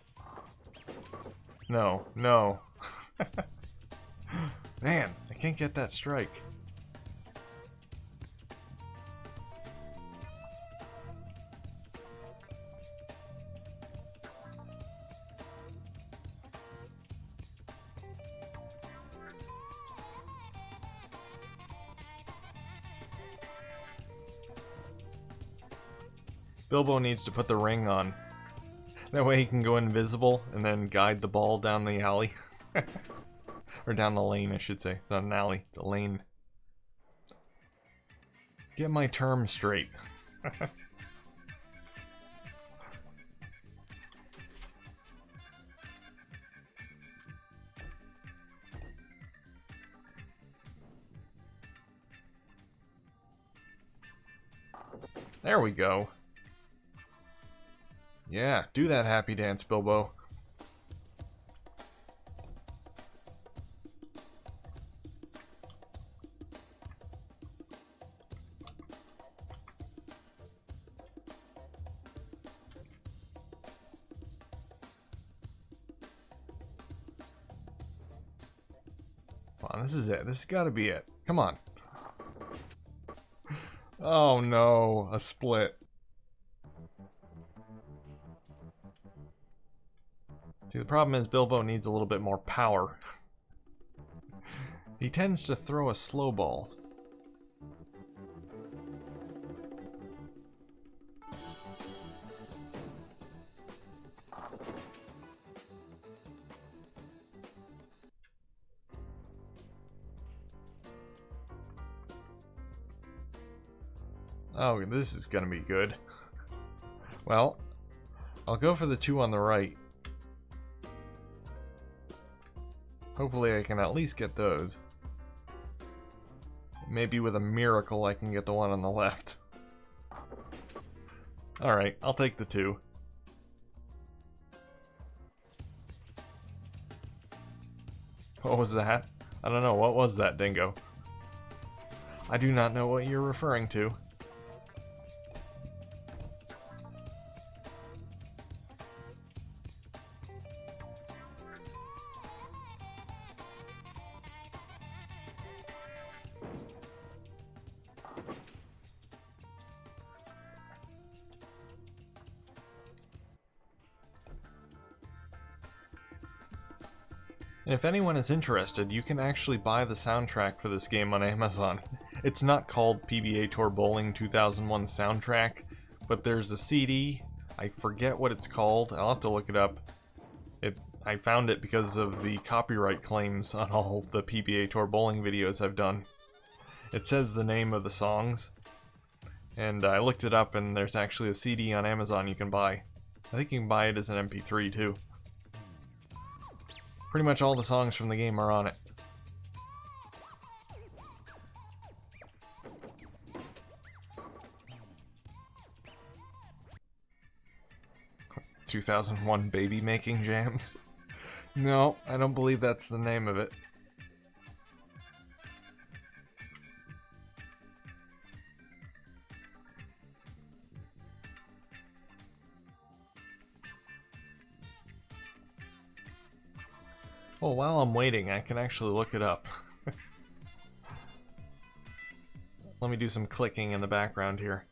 No, no. Man, I can't get that strike. Bilbo needs to put the ring on. That way he can go invisible and then guide the ball down the alley. Or down the lane, I should say. It's not an alley, it's a lane. Get my term straight. There we go. Yeah, do that happy dance, Bilbo. Come on, this is it. This has got to be it. Come on. Oh no, a split. See, the problem is Bilbo needs a little bit more power. He tends to throw a slow ball. Oh, this is gonna be good. Well, I'll go for the two on the right. Hopefully I can at least get those. Maybe with a miracle I can get the one on the left. Alright, I'll take the two. What was that? I don't know, what was that, Dingo? I do not know what you're referring to. And if anyone is interested, you can actually buy the soundtrack for this game on Amazon. It's not called PBA Tour Bowling 2001 Soundtrack, but there's a CD. I forget what it's called. I'll have to look it up. I found it because of the copyright claims on all the PBA Tour Bowling videos I've done. It says the name of the songs, and I looked it up, and there's actually a CD on Amazon you can buy. I think you can buy it as an MP3 too. Pretty much all the songs from the game are on it. "2001 Baby Making Jams"? No, I don't believe that's the name of it. Well, while I'm waiting, I can actually look it up. Let me do some clicking in the background here.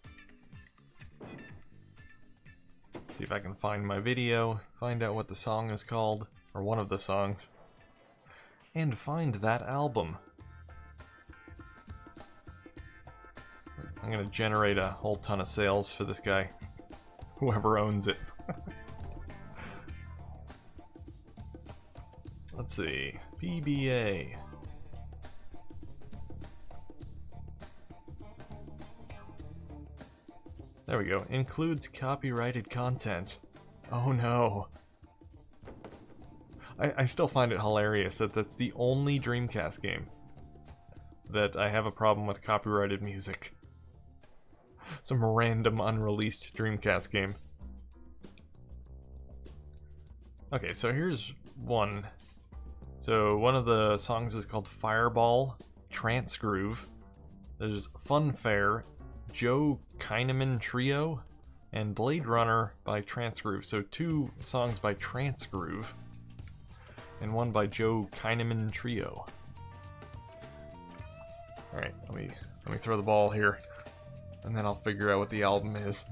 See if I can find my video, find out what the song is called, or one of the songs, and find that album. I'm gonna generate a whole ton of sales for this guy, whoever owns it. Let's see, PBA. There we go. Includes copyrighted content. Oh no. I still find it hilarious that that's the only Dreamcast game that I have a problem with copyrighted music. Some random unreleased Dreamcast game. Okay, so here's one. So one of the songs is called Fireball, Trance Groove. There's Funfair, Joe Kineman Trio, and Blade Runner by Trance Groove. So two songs by Trance Groove, and one by Joe Kineman Trio. Alright, let me throw the ball here, and then I'll figure out what the album is.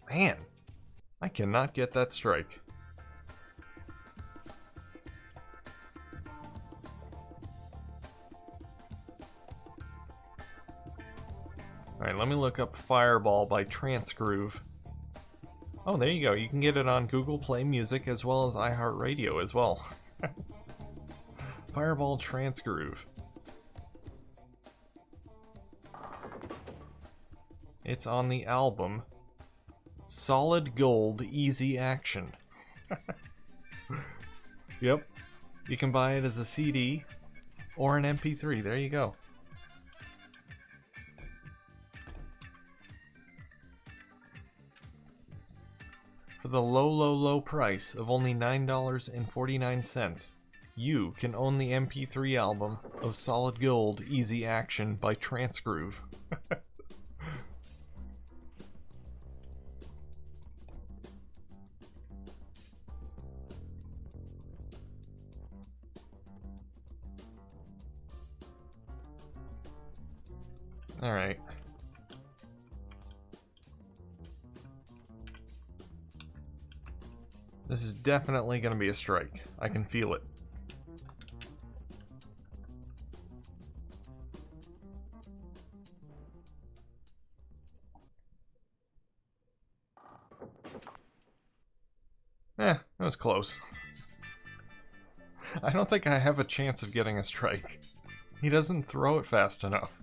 Man, I cannot get that strike. Alright, let me look up Fireball by Trance Groove. Oh, there you go. You can get it on Google Play Music as well as iHeartRadio as well. Fireball Trance Groove. It's on the album Solid Gold Easy Action. Yep. You can buy it as a CD or an MP3. There you go. For the low price of only $9.49, you can own the MP3 album of Solid Gold Easy Action by Trance Groove. Alright. This is definitely going to be a strike. I can feel it. That was close. I don't think I have a chance of getting a strike. He doesn't throw it fast enough.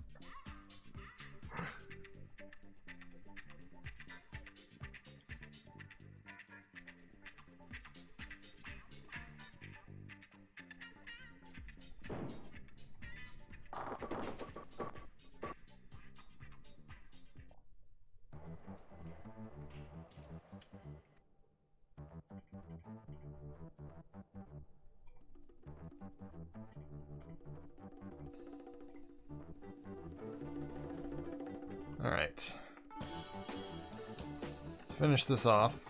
Alright. Let's finish this off.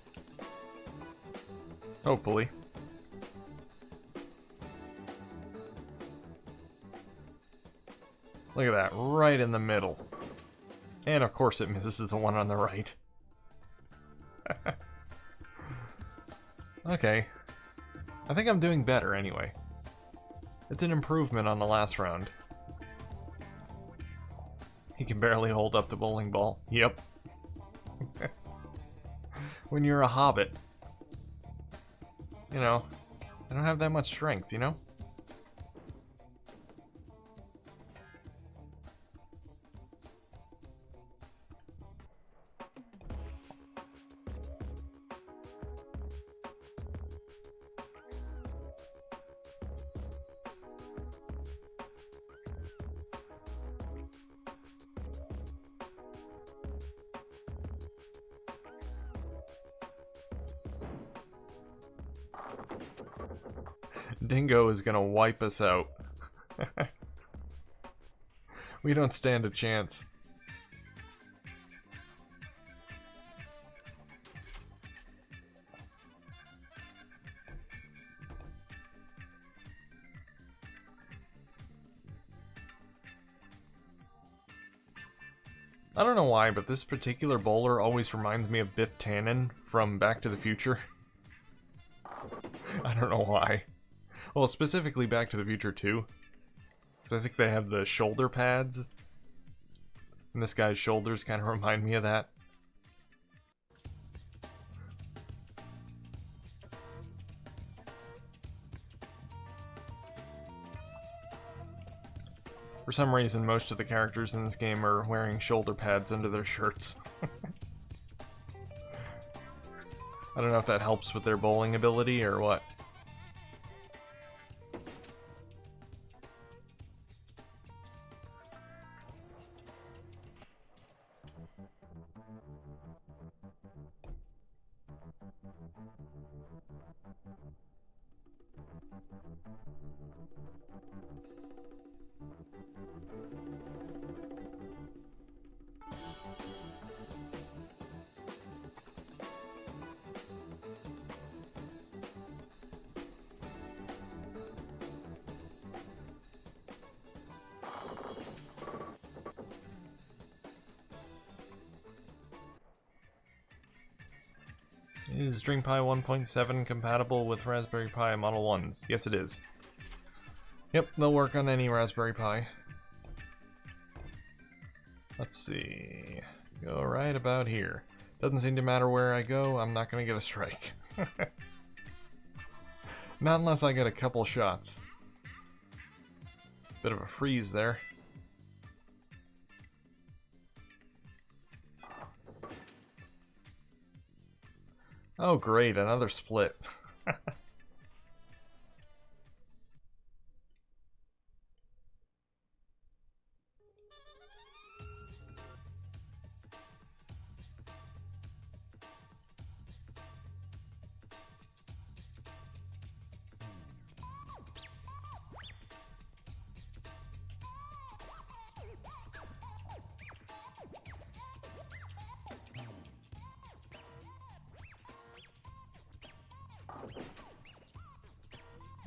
Hopefully. Look at that, right in the middle. And of course it misses the one on the right. Okay. I think I'm doing better anyway. It's an improvement on the last round. He can barely hold up the bowling ball. Yep. When you're a hobbit, you know, I don't have that much strength, you know? Dingo is gonna wipe us out. We don't stand a chance. I don't know why, but this particular bowler always reminds me of Biff Tannen from Back to the Future. I don't know why. Well, specifically Back to the Future 2. Because I think they have the shoulder pads. And this guy's shoulders kind of remind me of that. For some reason, most of the characters in this game are wearing shoulder pads under their shirts. I don't know if that helps with their bowling ability or what. Is Dream Pi 1.7 compatible with Raspberry Pi Model 1s? Yes, it is. Yep, they'll work on any Raspberry Pi. Let's see. Go right about here. Doesn't seem to matter where I go, I'm not going to get a strike. Not unless I get a couple shots. Bit of a freeze there. Oh great, another split.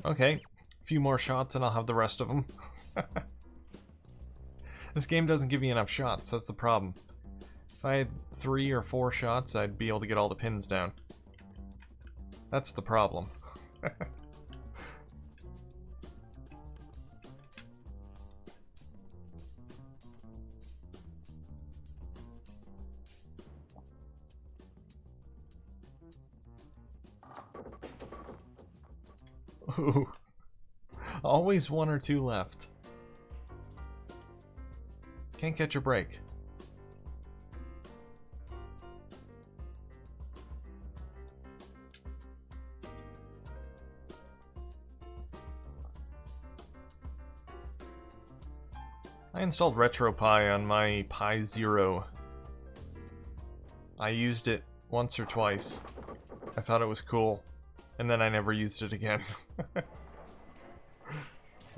Okay, a few more shots and I'll have the rest of them. This game doesn't give you enough shots, that's the problem. If I had 3 or 4 shots, I'd be able to get all the pins down. That's the problem. Ooh. Always 1 or 2 left. Can't catch a break. I installed RetroPie on my Pi Zero. I used it once or twice. I thought it was cool, and then I never used it again. I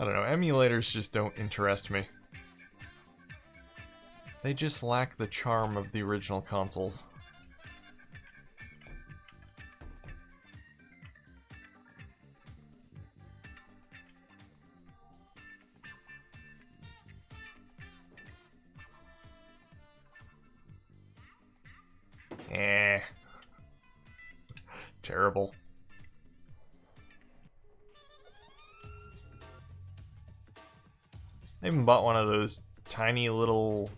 don't know, emulators just don't interest me. They just lack the charm of the original consoles. Terrible. I even bought one of those tiny little,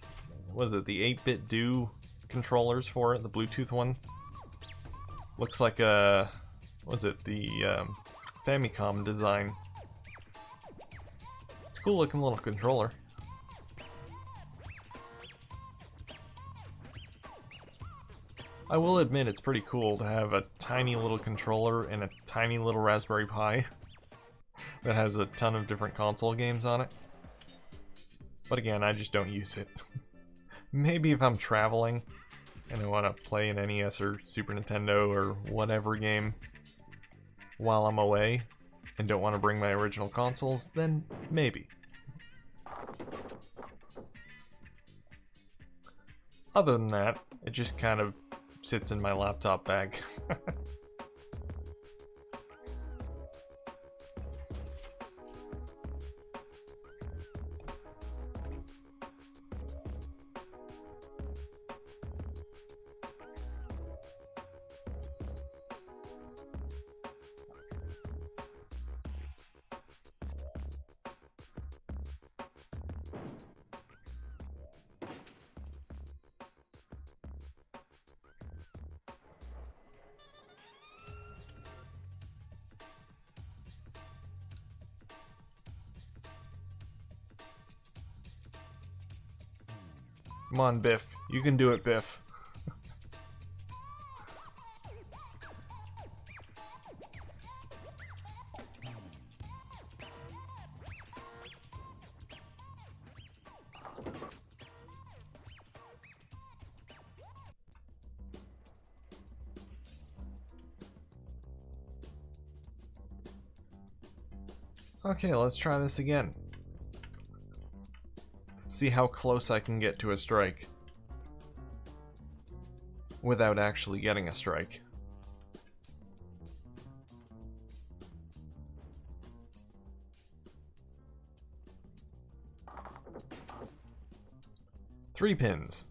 what is it, the 8-bit do controllers for it, the Bluetooth one. Looks like a, what is it, the Famicom design. It's a cool looking little controller. I will admit it's pretty cool to have a tiny little controller and a tiny little Raspberry Pi that has a ton of different console games on it. But again, I just don't use it. Maybe if I'm traveling and I want to play an NES or Super Nintendo or whatever game while I'm away and don't want to bring my original consoles, then maybe. Other than that, it just kind of sits in my laptop bag. Come on, Biff. You can do it, Biff. Okay, let's try this again. See how close I can get to a strike without actually getting a strike. Three pins.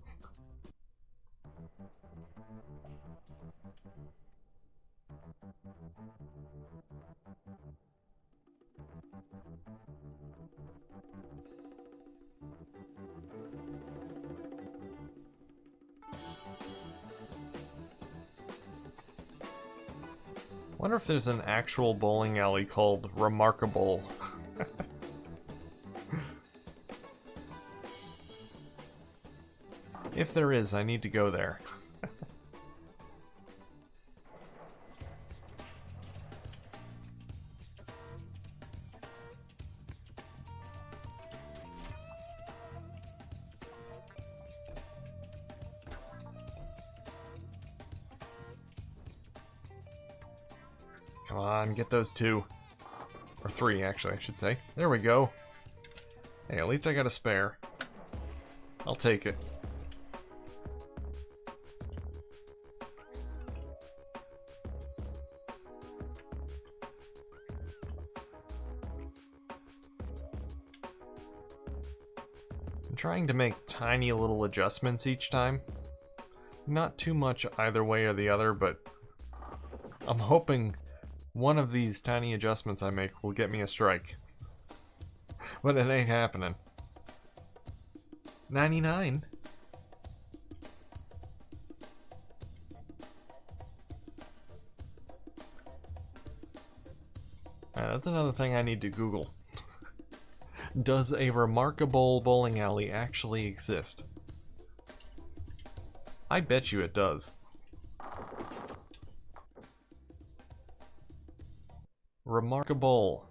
Wonder if there's an actual bowling alley called Remarkable. If there is, I need to go there. Come on, get those 2. Or 3, actually, I should say. There we go. Hey, at least I got a spare. I'll take it. I'm trying to make tiny little adjustments each time. Not too much either way or the other, but I'm hoping one of these tiny adjustments I make will get me a strike. But it ain't happening. 99? That's another thing I need to Google. Does a remarkable bowling alley actually exist? I bet you it does. Remarkable.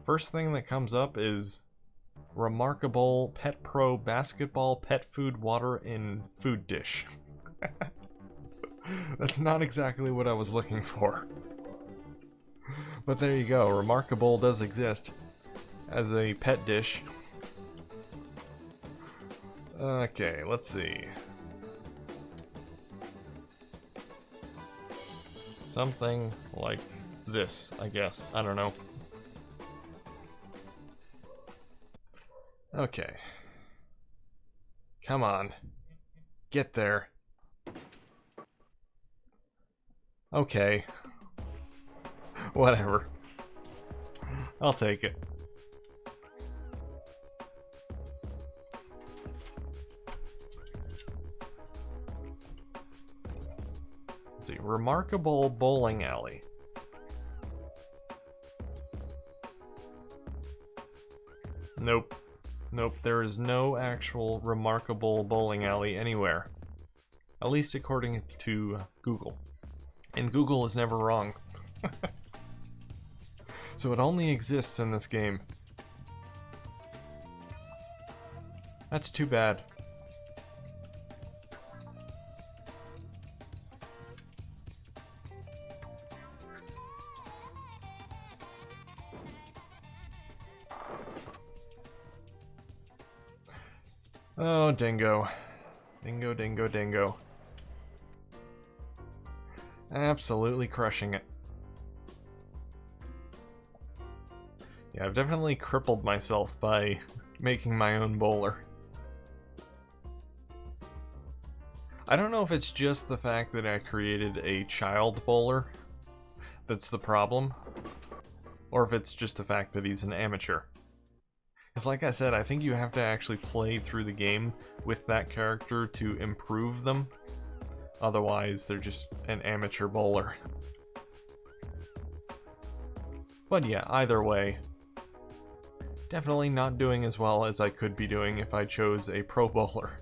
First thing that comes up is Remarkable Pet Pro Basketball Pet Food Water and Food Dish. That's not exactly what I was looking for. But there you go, Remarkable does exist as a pet dish. Okay, let's see. Something like this, I guess. I don't know. Okay. Come on. Get there. Okay. Whatever. I'll take it. Let's see. Remarkable bowling alley. Nope. Nope, there is no actual remarkable bowling alley anywhere. At least according to Google. And Google is never wrong. So it only exists in this game. That's too bad. Oh, dingo. Dingo, dingo, dingo. Absolutely crushing it. Yeah, I've definitely crippled myself by making my own bowler. I don't know if it's just the fact that I created a child bowler that's the problem, or if it's just the fact that he's an amateur. Because like I said, I think you have to actually play through the game with that character to improve them. Otherwise, they're just an amateur bowler. But yeah, either way, definitely not doing as well as I could be doing if I chose a pro bowler.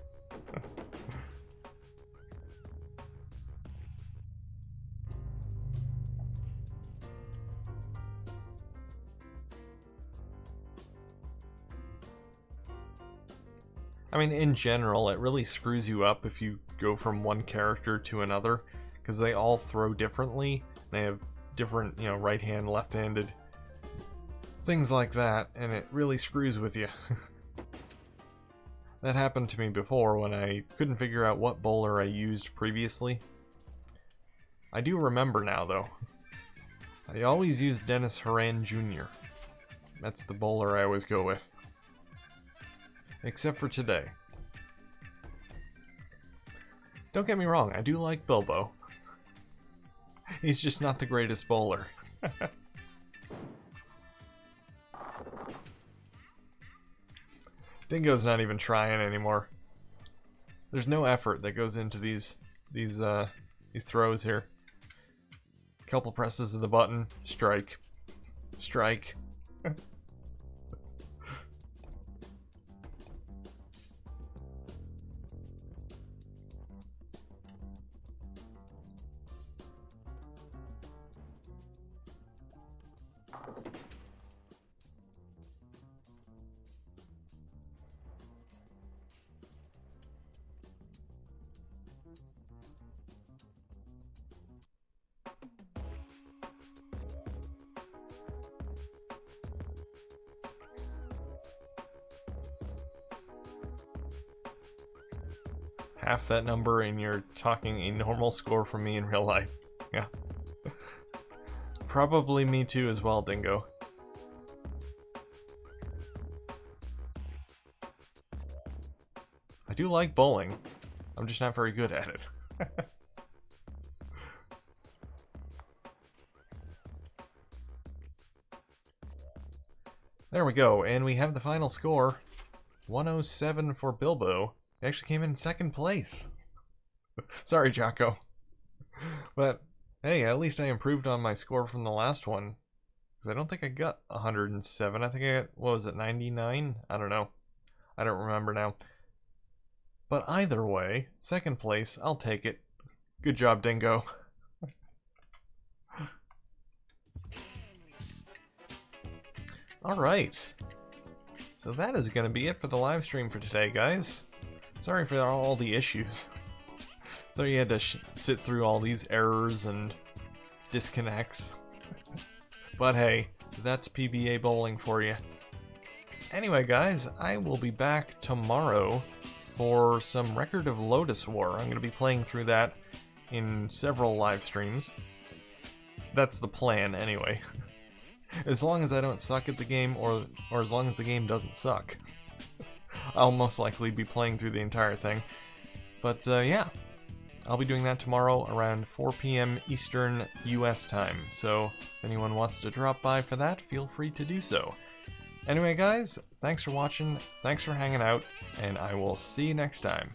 I mean, in general, it really screws you up if you go from one character to another, because they all throw differently. They have different, you know, right-hand, left-handed, things like that, and it really screws with you. That happened to me before when I couldn't figure out what bowler I used previously. I do remember now, though. I always use Dennis Horan Jr. That's the bowler I always go with. Except for today. Don't get me wrong, I do like Bilbo. He's just not the greatest bowler. Dingo's not even trying anymore. There's no effort that goes into these throws here. Couple presses of the button, strike. Strike. Half that number and you're talking a normal score from me in real life. Yeah. Probably me too as well, Dingo. do like bowling. I'm just not very good at it. There we go, and we have the final score. 107 for Bilbo. He actually came in second place. Sorry, Jocko. But, hey, at least I improved on my score from the last one. Because I don't think I got 107. I think I got, what was it, 99? I don't know. I don't remember now. But either way, second place, I'll take it. Good job, Dingo. Alright. So that is going to be it for the live stream for today, guys. Sorry for all the issues. So you had to sit through all these errors and disconnects. But hey, that's PBA bowling for you. Anyway, guys, I will be back tomorrow for some Record of Lotus War. I'm going to be playing through that in several live streams. That's the plan, anyway. As long as I don't suck at the game, or as long as the game doesn't suck. I'll most likely be playing through the entire thing. But yeah, I'll be doing that tomorrow around 4 p.m. Eastern US time. So if anyone wants to drop by for that, feel free to do so. Anyway, guys, thanks for watching, thanks for hanging out, and I will see you next time.